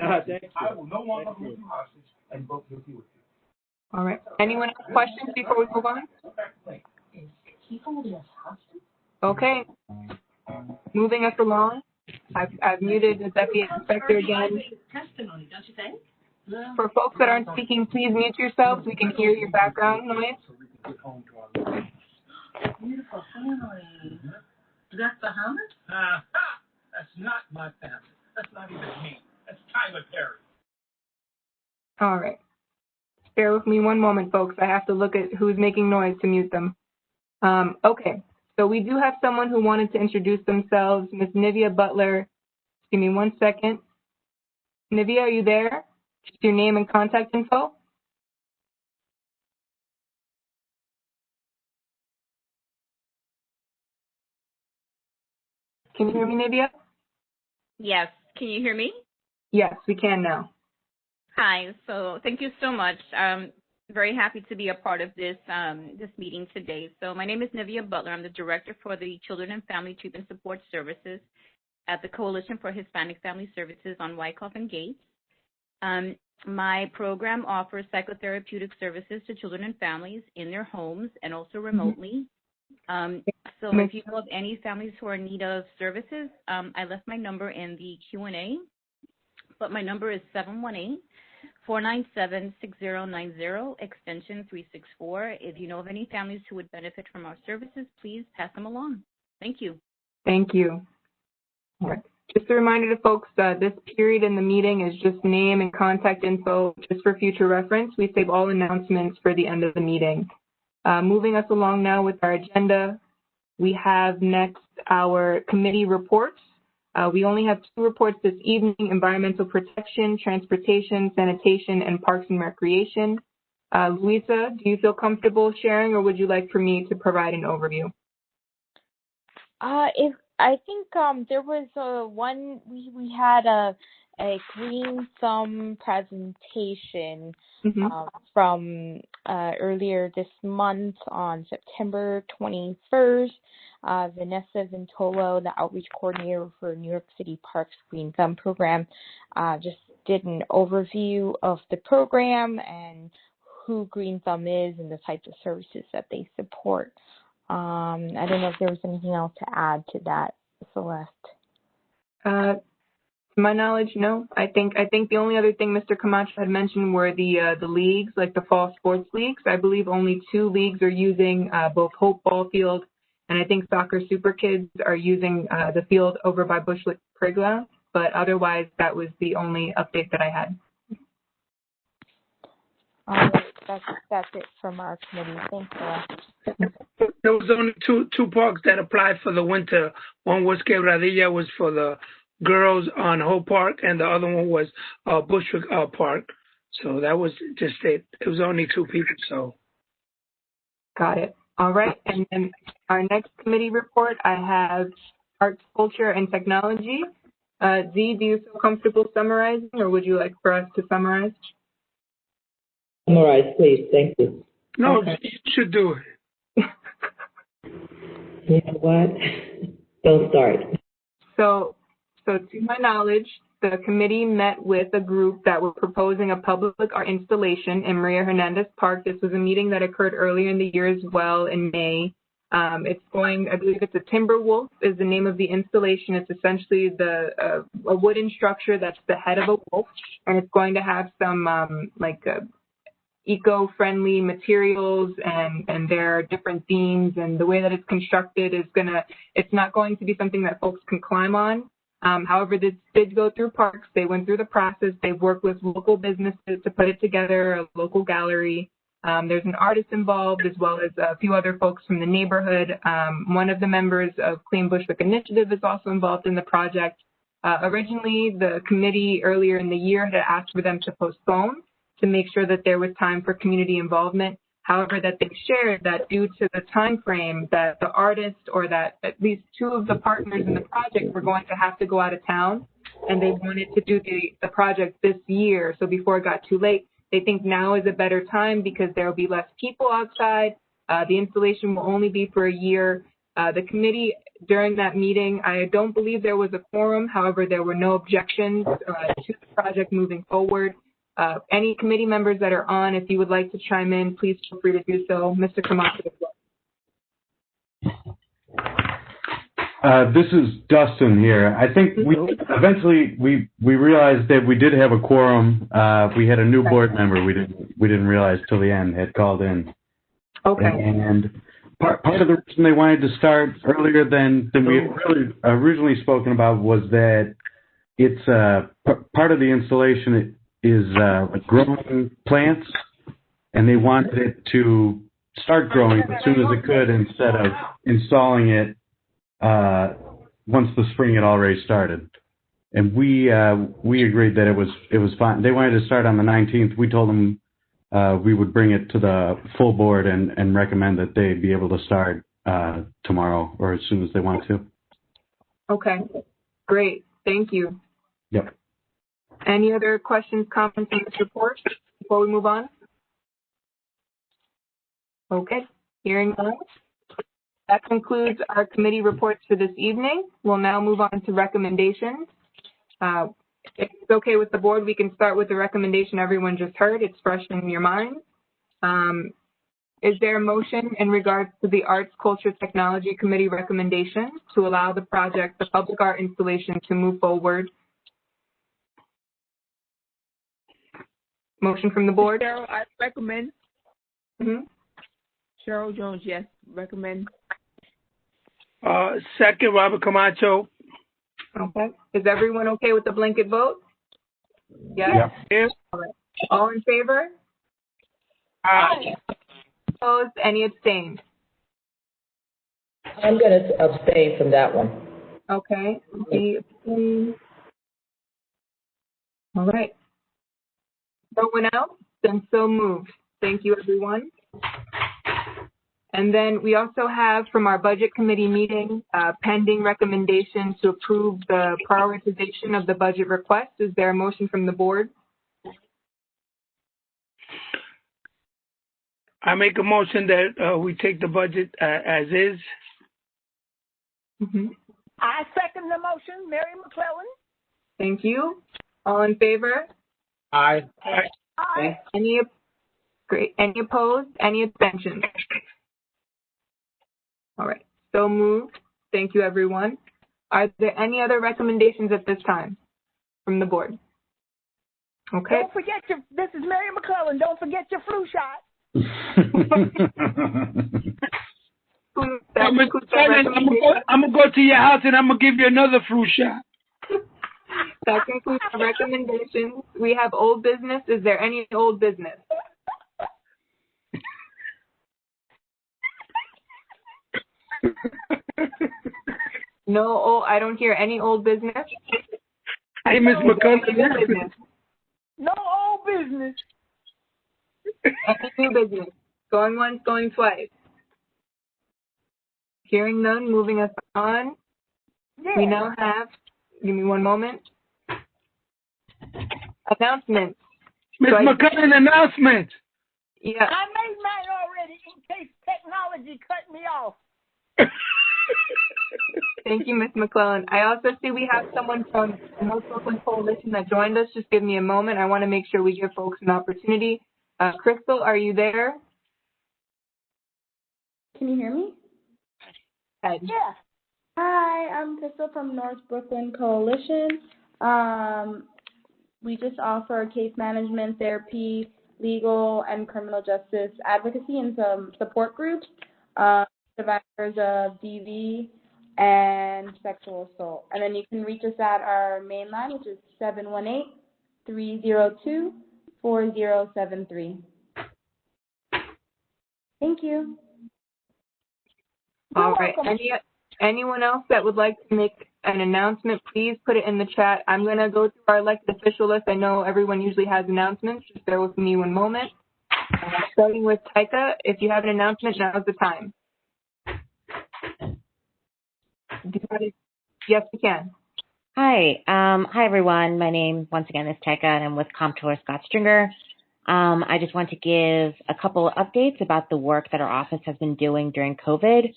I will no longer hold you hostage and vote guilty with you. All right. Anyone have questions before we move on? Is he holding us hostage? Okay. Moving us along. I've muted the Deputy Inspector again. Testimony, don't you think? For folks that aren't speaking, please mute yourselves. We can hear your background noise. Beautiful family. That's Bahamas? That's not my family. That's not even me. That's Tyler Perry. All right. Bear with me one moment, folks. I have to look at who's making noise to mute them. Okay. So we do have someone who wanted to introduce themselves, Ms. Nivea Butler. Give me 1 second. Nivea, are you there? Just your name and contact info. Can you hear me, Nivea? Yes. Can you hear me? Yes, we can now. Hi. So thank you so much. I'm very happy to be a part of this this meeting today. So my name is Nivea Butler. I'm the director for the Children and Family Treatment Support Services at the Coalition for Hispanic Family Services on Wyckoff and Gates. My program offers psychotherapeutic services to children and families in their homes and also remotely. So if you know of any families who are in need of services, I left my number in the Q&A, but my number is 718-497-6090, extension 364. If you know of any families who would benefit from our services, please pass them along. Thank you. Thank you. All right. Just a reminder to folks, this period in the meeting is just name and contact info just for future reference. We save all announcements for the end of the meeting. Moving us along now with our agenda, we have next our committee reports. We only have 2 reports this evening: environmental protection, transportation, sanitation, and parks and recreation. Luisa, do you feel comfortable sharing, or would you like for me to provide an overview? I think there was one, we had a green thumb presentation from earlier this month on September 21st. Vanessa Vintolo, the outreach coordinator for New York City Parks Green Thumb program, just did an overview of the program and who Green Thumb is and the types of services that they support. I don't know if there was anything else to add to that, Celeste. To my knowledge, no. I think the only other thing Mr. Camacho had mentioned were the leagues, like the fall sports leagues. I believe only 2 leagues are using both Hope Ball Field, and I think Soccer Super Kids are using the field over by Bushwick Playground. But otherwise, that was the only update that I had. That's it from our committee. Thanks, Celeste. There was only two parks that applied for the winter. One was Quebradilla, was for the girls on Hope Park, and the other one was Bushwick Park. So that was just it. It was only 2 people, so. Got it. All right. And then our next committee report, I have Arts, Culture, and Technology. Z, do you feel comfortable summarizing, or would you like for us to summarize? Summarize, please. Thank you. No, okay. You should do it. You know what? Don't start. So to my knowledge, the committee met with a group that were proposing a public art installation in Maria Hernandez Park. This was a meeting that occurred earlier in the year as well in May. I believe it's a Timber Wolf is the name of the installation. It's essentially a wooden structure that's the head of a wolf, and it's going to have some eco-friendly materials, and there are different themes, and the way that it's constructed is it's not going to be something that folks can climb on. However, this did go through parks. They went through the process. They've worked with local businesses to put it together, a local gallery. There's an artist involved, as well as a few other folks from the neighborhood. One of the members of Clean Bushwick Initiative is also involved in the project. Originally, the committee earlier in the year had asked for them to postpone to make sure that there was time for community involvement. However, that they shared that due to the time frame that the artist, or that at least 2 of the partners in the project were going to have to go out of town, and they wanted to do the project this year. So before it got too late, they think now is a better time because there will be less people outside. The installation will only be for a year. The committee, during that meeting, I don't believe there was a quorum. However, there were no objections to the project moving forward. Any committee members that are on, if you would like to chime in, please feel free to do so. Mr. Camacho as well. This is Dustin here. I think we realized that we did have a quorum. We had a new board member we didn't realize till the end had called in. Okay. And part of the reason they wanted to start earlier than we had really originally spoken about was that it's part of the installation is growing plants, and they wanted it to start growing as soon as it could instead of installing it once the spring had already started. And we agreed that it was fine. They wanted to start on the 19th. We told them we would bring it to the full board and recommend that they be able to start tomorrow or as soon as they want to. Okay, great. Thank you. Yep. Any other questions, comments on this report before we move on? Okay, hearing none. That concludes our committee reports for this evening. We'll now move on to recommendations. if it's okay with the board, we can start with the recommendation everyone just heard. It's fresh in your mind. Is there a motion in regards to the Arts, Culture, Technology Committee recommendation to allow the project, the public art installation, to move forward? Motion from the board? Cheryl, I recommend. Cheryl Jones, yes, recommend. Second, Robert Camacho. Okay. Is everyone okay with the blanket vote? Yes? Yes. All right. All in favor? Aye. Opposed? Any abstained? I'm going to abstain from that one. Okay. All right. No one else? Then so moved. Thank you, everyone. And then we also have from our budget committee meeting, pending recommendation to approve the prioritization of the budget request. Is there a motion from the board? I make a motion that we take the budget as is. I second the motion. Mary McClellan. Thank you. All in favor? Aye. Aye. Any opposed? Any abstentions? All right. So moved. Thank you, everyone. Are there any other recommendations at this time from the board? Okay. Don't forget this is Mary McClellan. Don't forget your flu shot. I'm gonna go to your house and I'm gonna give you another flu shot. That concludes the recommendations. We have old business. Is there any old business? No, I don't hear any old business. Hey, Ms. McCullough. No old business. Any new business? Going once, going twice. Hearing none, moving us on. Yeah. We now have, give me one moment. Announcements. Ms. McCullough, announcement. Yeah. I made mine already in case technology cut me off. Thank you, Ms. McClellan. I also see we have someone from the North Brooklyn Coalition that joined us. Just give me a moment. I want to make sure we give folks an opportunity. Crystal, are you there? Can you hear me? Ed. Yeah. Hi, I'm Crystal from North Brooklyn Coalition. We just offer case management, therapy, legal, and criminal justice advocacy in some support groups, survivors of DV and sexual assault. And then you can reach us at our main line, which is 718-302-4073. Thank you. All right. Anyone else that would like to make an announcement, please put it in the chat. I'm going to go through our elected official list. I know everyone usually has announcements. Just bear with me one moment. Starting with Taika, if you have an announcement, now's the time. Yes, you can. Hi. Hi, everyone. My name, once again, is Taika, and I'm with Comptroller Scott Stringer. I just want to give a couple of updates about the work that our office has been doing during COVID.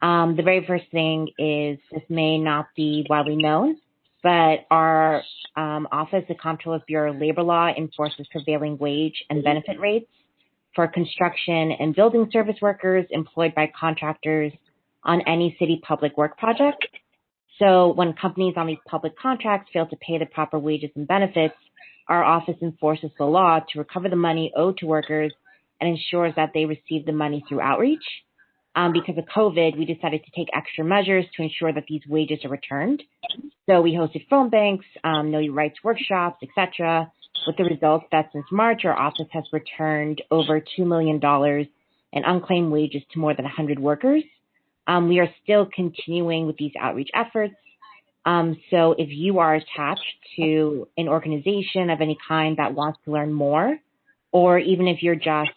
The very first thing is this may not be widely known, but our office, the Comptroller's Bureau of Labor Law, enforces prevailing wage and benefit rates for construction and building service workers employed by contractors on any city public work project. So when companies on these public contracts fail to pay the proper wages and benefits, our office enforces the law to recover the money owed to workers and ensures that they receive the money through outreach. Because of COVID, we decided to take extra measures to ensure that these wages are returned. So we hosted phone banks, Know Your Rights workshops, etc., with the results that since March, our office has returned over $2 million in unclaimed wages to more than 100 workers. We are still continuing with these outreach efforts. So if you are attached to an organization of any kind that wants to learn more, or even if you're just,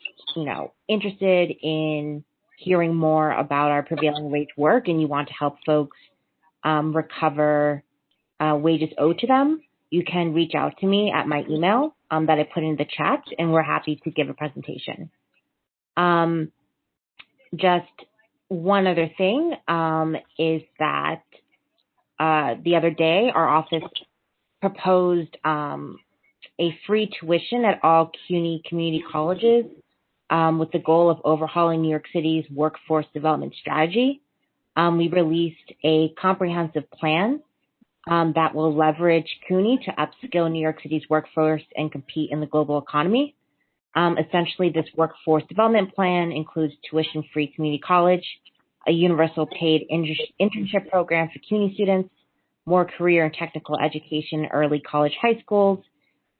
interested in hearing more about our prevailing wage work and you want to help folks recover wages owed to them, you can reach out to me at my email that I put in the chat, and we're happy to give a presentation. Just one other thing is that the other day, our office proposed a free tuition at all CUNY community colleges with the goal of overhauling New York City's workforce development strategy. We released a comprehensive plan that will leverage CUNY to upskill New York City's workforce and compete in the global economy. Essentially, this workforce development plan includes tuition-free community college, a universal paid internship program for CUNY students, more career and technical education in early college high schools,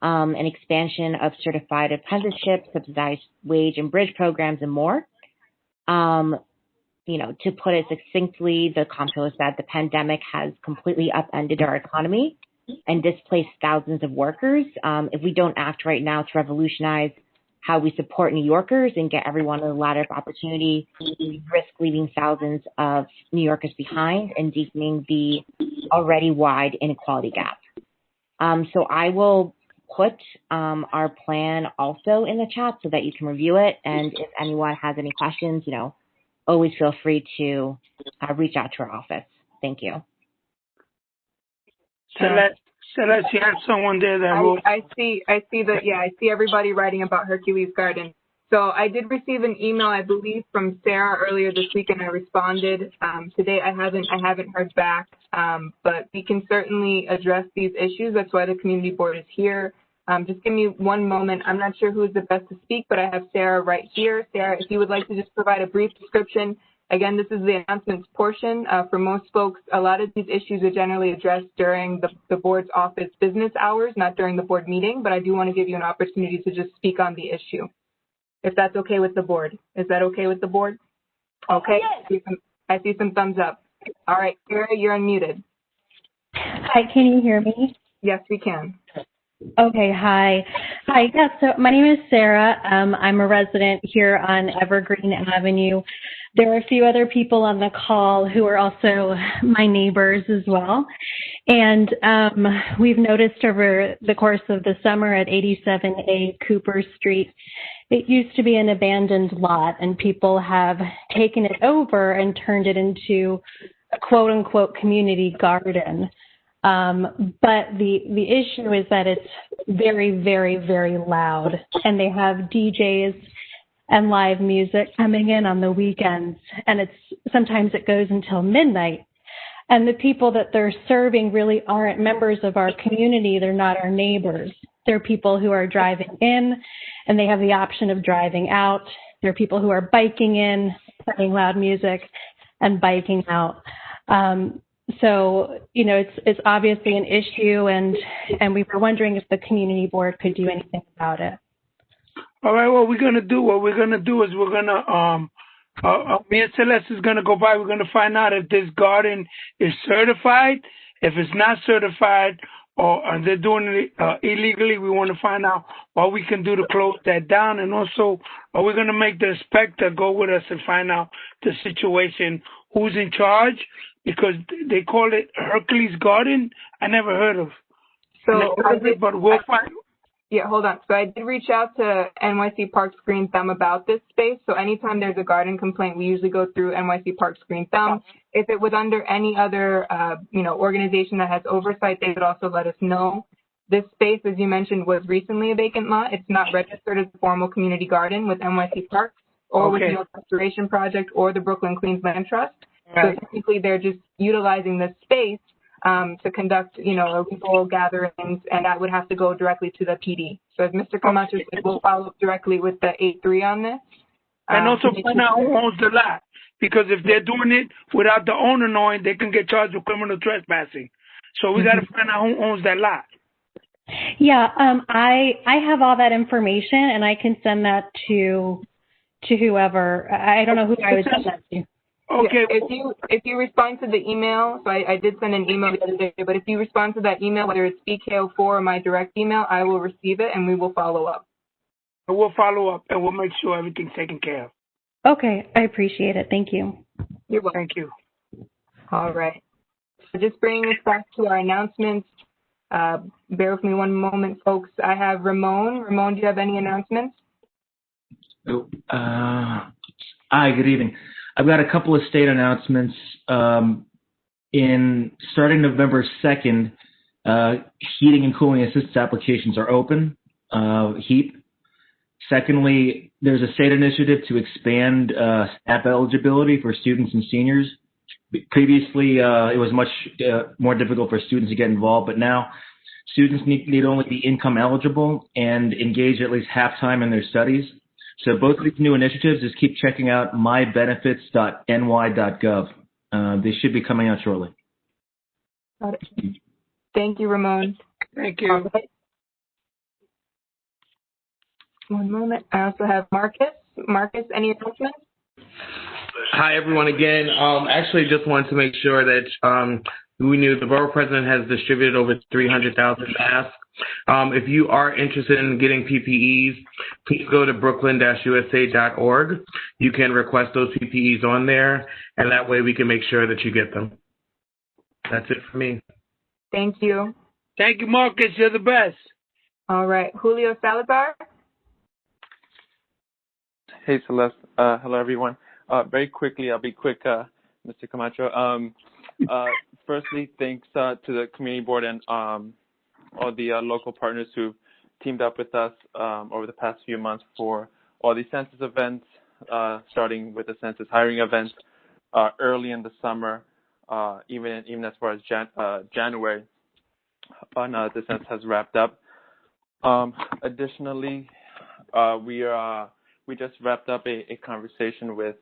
an expansion of certified apprenticeships, subsidized wage and bridge programs, and more. To put it succinctly, the comptroller said the pandemic has completely upended our economy and displaced thousands of workers. If we don't act right now to revolutionize how we support New Yorkers and get everyone on the ladder of opportunity, we risk leaving thousands of New Yorkers behind and deepening the already wide inequality gap. So I will put our plan also in the chat so that you can review it. And if anyone has any questions, always feel free to reach out to our office. Thank you. Celeste, you have someone there that will... I see everybody writing about Hercules Garden. So I did receive an email, I believe, from Sarah earlier this week, and I responded. Today I haven't heard back, but we can certainly address these issues. That's why the community board is here. Just give me one moment. I'm not sure who's the best to speak, but I have Sarah right here. Sarah, if you would like to just provide a brief description. Again, this is the announcements portion. For most folks, a lot of these issues are generally addressed during the board's office business hours, not during the board meeting, but I do want to give you an opportunity to just speak on the issue, if that's okay with the board. Is that okay with the board? Okay. Yes. I see some thumbs up. All right, Sarah, you're unmuted. Hi, can you hear me? Yes, we can. Okay, hi. Yes, so my name is Sarah. I'm a resident here on Evergreen Avenue. There are a few other people on the call who are also my neighbors as well. And we've noticed over the course of the summer at 87A Cooper Street, it used to be an abandoned lot, and people have taken it over and turned it into a quote-unquote community garden. But the issue is that it's very, very, very loud, and they have DJs and live music coming in on the weekends, and sometimes it goes until midnight. And the people that they're serving really aren't members of our community. They're not our neighbors. They're people who are driving in, and they have the option of driving out. There are people who are biking in, playing loud music, and biking out. So, it's obviously an issue, and we were wondering if the community board could do anything about it. All right, what we're going to do is we're going to, me and Celeste is going to go by. We're going to find out if this garden is certified. If it's not certified or they're doing it illegally, we want to find out what we can do to close that down. And also, we're going to make the inspector go with us and find out the situation, who's in charge, because they call it Hercules Garden. I never heard of. But we'll find. Yeah, hold on. So I did reach out to NYC Parks Green Thumb about this space. So anytime there's a garden complaint, we usually go through NYC Parks Green Thumb. If it was under any other, organization that has oversight, they would also let us know. This space, as you mentioned, was recently a vacant lot. It's not registered as a formal community garden with NYC Parks or with the Restoration Project or the Brooklyn Queens Land Trust. Right. So technically, they're just utilizing this space to conduct, illegal gatherings, and that would have to go directly to the PD. So as Mr. Camacho said, we'll follow up directly with the 8-3 on this. And also find out who owns the lot, because if they're doing it without the owner knowing, they can get charged with criminal trespassing. So we got to find out who owns that lot. Yeah, I have all that information, and I can send that to whoever. I don't know who I would send that to. Okay. Yeah, if you respond to the email, so I did send an email the other day, but if you respond to that email, whether it's BKO4 or my direct email, I will receive it and we will follow up. We'll follow up and we'll make sure everything's taken care of. Okay, I appreciate it. Thank you. You're welcome. Thank you. All right. So just bringing us back to our announcements. Bear with me one moment, folks. I have Ramon. Ramon, do you have any announcements? Hi, good evening. I've got a couple of state announcements. Starting November 2nd, Heating and cooling assistance applications are open, HEAP. Secondly, there's a state initiative to expand app eligibility for students and seniors. Previously, it was much more difficult for students to get involved, but now students need only be income eligible and engage at least half time in their studies. So both of these new initiatives, just keep checking out mybenefits.ny.gov. They should be coming out shortly. Got it. Thank you, Ramon. Thank you. Okay. One moment. I also have Marcus. Marcus, any announcements? Hi, everyone, again. Actually, just wanted to make sure that we knew the borough president has distributed over 300,000 masks. If you are interested in getting PPEs, please go to brooklyn-usa.org. You can request those PPEs on there, and that way we can make sure that you get them. That's it for me. Thank you. Thank you, Marcus. You're the best. All right. Julio Salazar. Hey, Celeste. Hello, everyone. Very quickly, I'll be quick, Mr. Camacho. Firstly, thanks to the community board and all the local partners who've teamed up with us over the past few months for all these census events, starting with the census hiring events early in the summer, even as far as January, when the census has wrapped up. Additionally, we just wrapped up a conversation with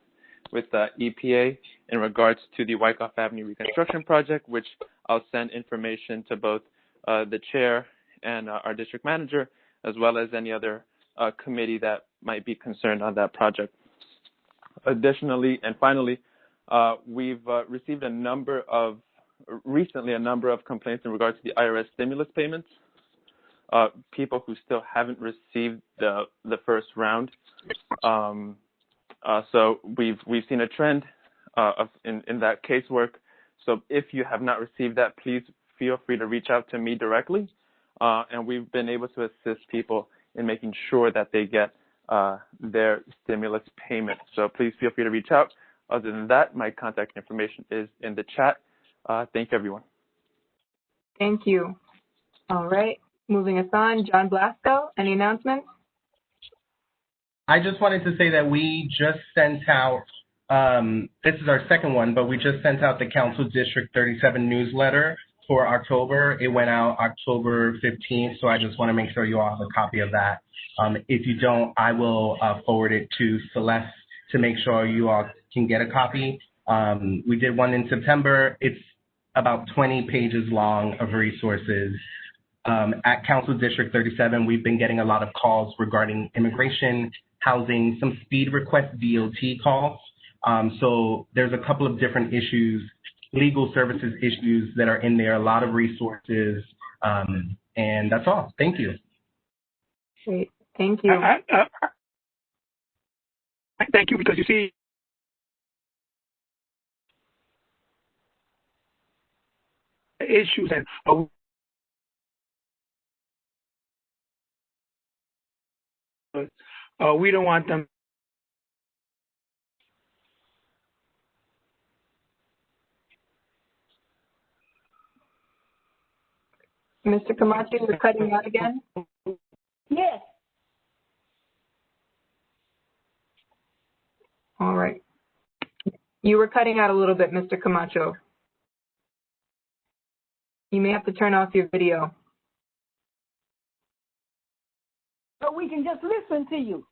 the EPA in regards to the Wyckoff Avenue Reconstruction Project, which I'll send information to both the chair and our district manager, as well as any other committee that might be concerned on that project. Additionally, and finally, we've received recently a number of complaints in regards to the Irs Stimulus Payments. People who still haven't received the first round. So we've seen a trend in that casework. So if you have not received that, please feel free to reach out to me directly. And we've been able to assist people in making sure that they get their stimulus payment. So please feel free to reach out. Other than that, my contact information is in the chat. Thank you, everyone. Thank you. All right. Moving us on, John Blasco, any announcements? I just wanted to say that we just sent out, this is our second one, but we just sent out the Council District 37 newsletter for October. It went out October 15th, so I just want to make sure you all have a copy of that. If you don't, I will forward it to Celeste to make sure you all can get a copy. We did one in September. It's about 20 pages long of resources. At Council District 37, we've been getting a lot of calls regarding immigration, housing, some speed request DOT calls. So there's a couple of different issues, legal services issues that are in there, a lot of resources, and that's all. Thank you. Great. Thank you. Thank you, because you see, issues and we don't want them. Mr. Camacho, you're cutting out again? Yes. All right. You were cutting out a little bit, Mr. Camacho. You may have to turn off your video. So we can just listen to you.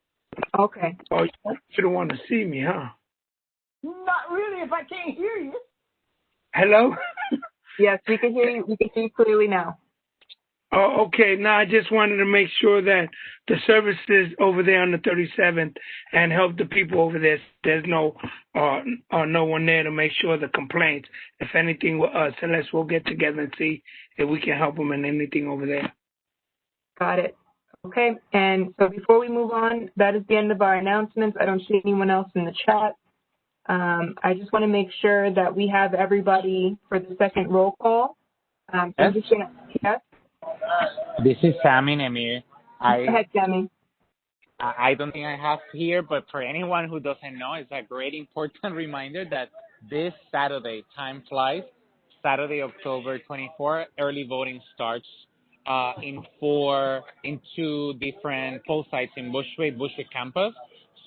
Okay. Oh, you don't want to see me, huh? Not really if I can't hear you. Hello? Yes, we can hear you. We can hear you clearly now. Oh, okay. Now I just wanted to make sure that the services over there on the 37th and help the people over there. There's no one there to make sure the complaints. If anything with us, unless we'll get together and see if we can help them in anything over there. Got it. Okay. And so before we move on, that is the end of our announcements. I don't see anyone else in the chat. I just want to make sure that we have everybody for the second roll call. Yes. Yes. This is Sami Nemir. Go ahead, Sami. I don't think I have here, but for anyone who doesn't know, it's a great important reminder that this Saturday, time flies, Saturday, October 24, early voting starts in two different poll sites in Bushwick campus.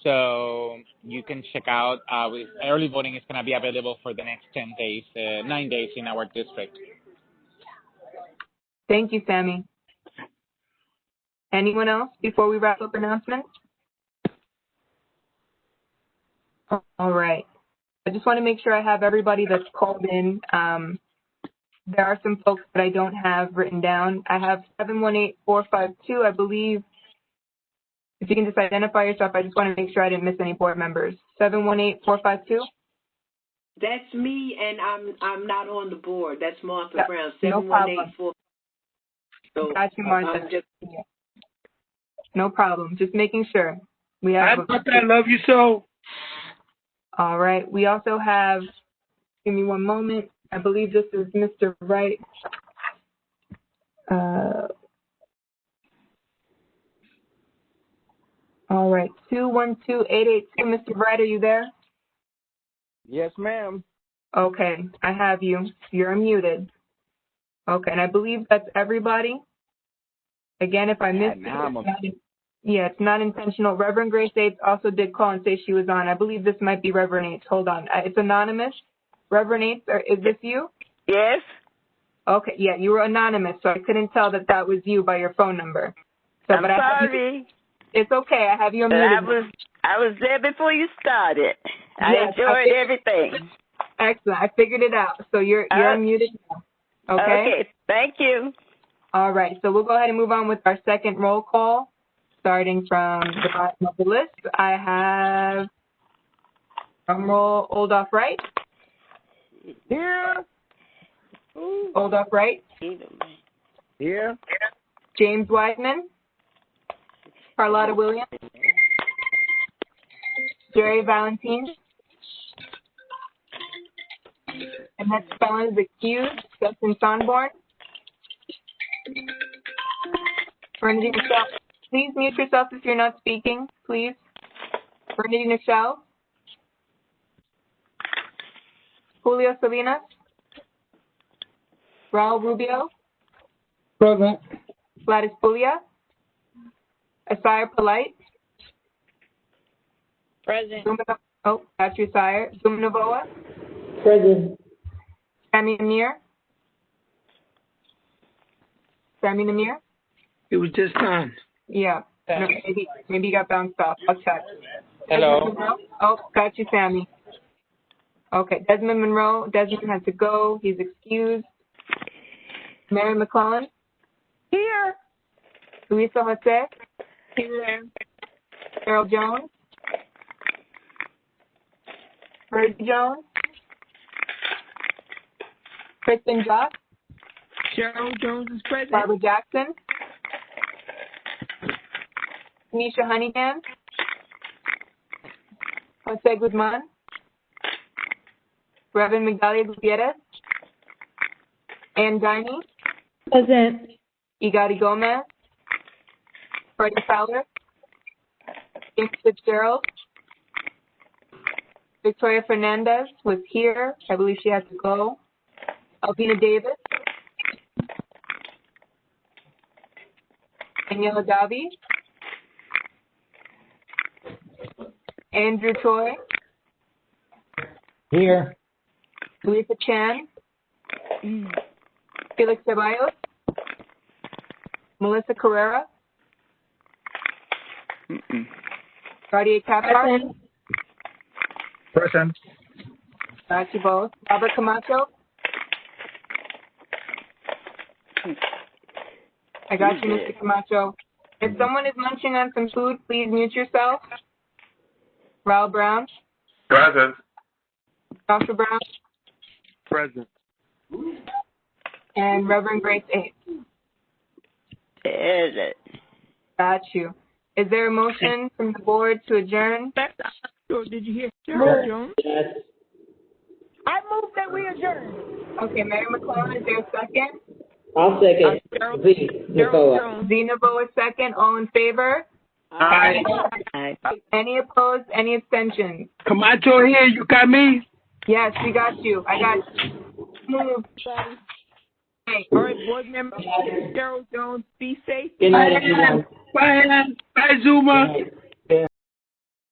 So you can check out. Early voting is going to be available for the next 9 days in our district. Thank you, Sammy. Anyone else before we wrap up announcements? All right. I just want to make sure I have everybody that's called in. There are some folks that I don't have written down. I have 718452, I believe. If you can just identify yourself, I just want to make sure I didn't miss any board members. 718452. That's me, and I'm not on the board. That's Martha Brown. No problem. 7184. So Got you, Martha. No problem. Just making sure. We have. I love you so. All right. We also have. Give me one moment. I believe this is Mr. Wright. All right. 212882. Mr. Wright, are you there? Yes, ma'am. Okay. I have you. You're unmuted. Okay. And I believe that's everybody. Again, if I missed it's not intentional. Reverend Grace Yates also did call and say she was on. I believe this might be Reverend Yates. Hold on. It's anonymous. Reverend Yates, is this you? Yes. Okay, yeah, you were anonymous, so I couldn't tell that was you by your phone number. So, I'm sorry. It's okay. I have you unmuted. I was there before you started. I enjoyed everything. Excellent. I figured it out. So you're unmuted now. Okay? Thank you. All right, so we'll go ahead and move on with our second roll call, starting from the bottom of the list. I have Oldoff Wright. Here. Oldoff Wright. Here. James Wiseman. Carlotta Williams. Jerry Valentine. Annette Spellin is excused. Justin Sonborn. Bernadine Michelle. Please mute yourself if you're not speaking, please. Bernadine Michelle. Julio Salinas. Raul Rubio. Present. Gladys Pulia. Asire Polite. Present. That's your sire. Zumnavoa. Present. Sammy Namir. Sammy Namir. It was just on. Yeah. No, maybe you got bounced off. I'll check. Hello. Got you, Sammy. Okay. Desmond Monroe. Desmond had to go. He's excused. Mary McClellan. Here. Luisa Jose. Here. Carol Jones. Bird Jones. Kristen Jock. Cheryl Jones is present. Barbara Jackson. Tanisha Honeyham. Jose Guzman. Reverend Migdalia Gutierrez. Ann Diney. Present. Igati Gomez. Freddie Fowler. James Fitzgerald. Victoria Fernandez was here. I believe she had to go. Alvina Davis. Daniela Davi. Andrew Choi. Here. Luisa Chan. Felix Ceballos. Melissa Carrera. Cartier Cappar. Present. Got you both. Robert Camacho. I got you, Mr. Camacho. If someone is munching on some food, please mute yourself. Raul Brown. Present. Joshua Brown. Present. And Reverend Grace Yates. Got you. Is there a motion from the board to adjourn? Did you hear Cheryl Jones? Yes. I move that we adjourn. Okay, Mary McClellan, is there a second? I'll second. Zenobo is second. All in favor? Aye. Any opposed? Any abstentions? Camacho here, you got me? Yes, we got you. I got you. Move. All right, board member Cheryl Jones, be safe. Good night, everyone. Bye, Zuma.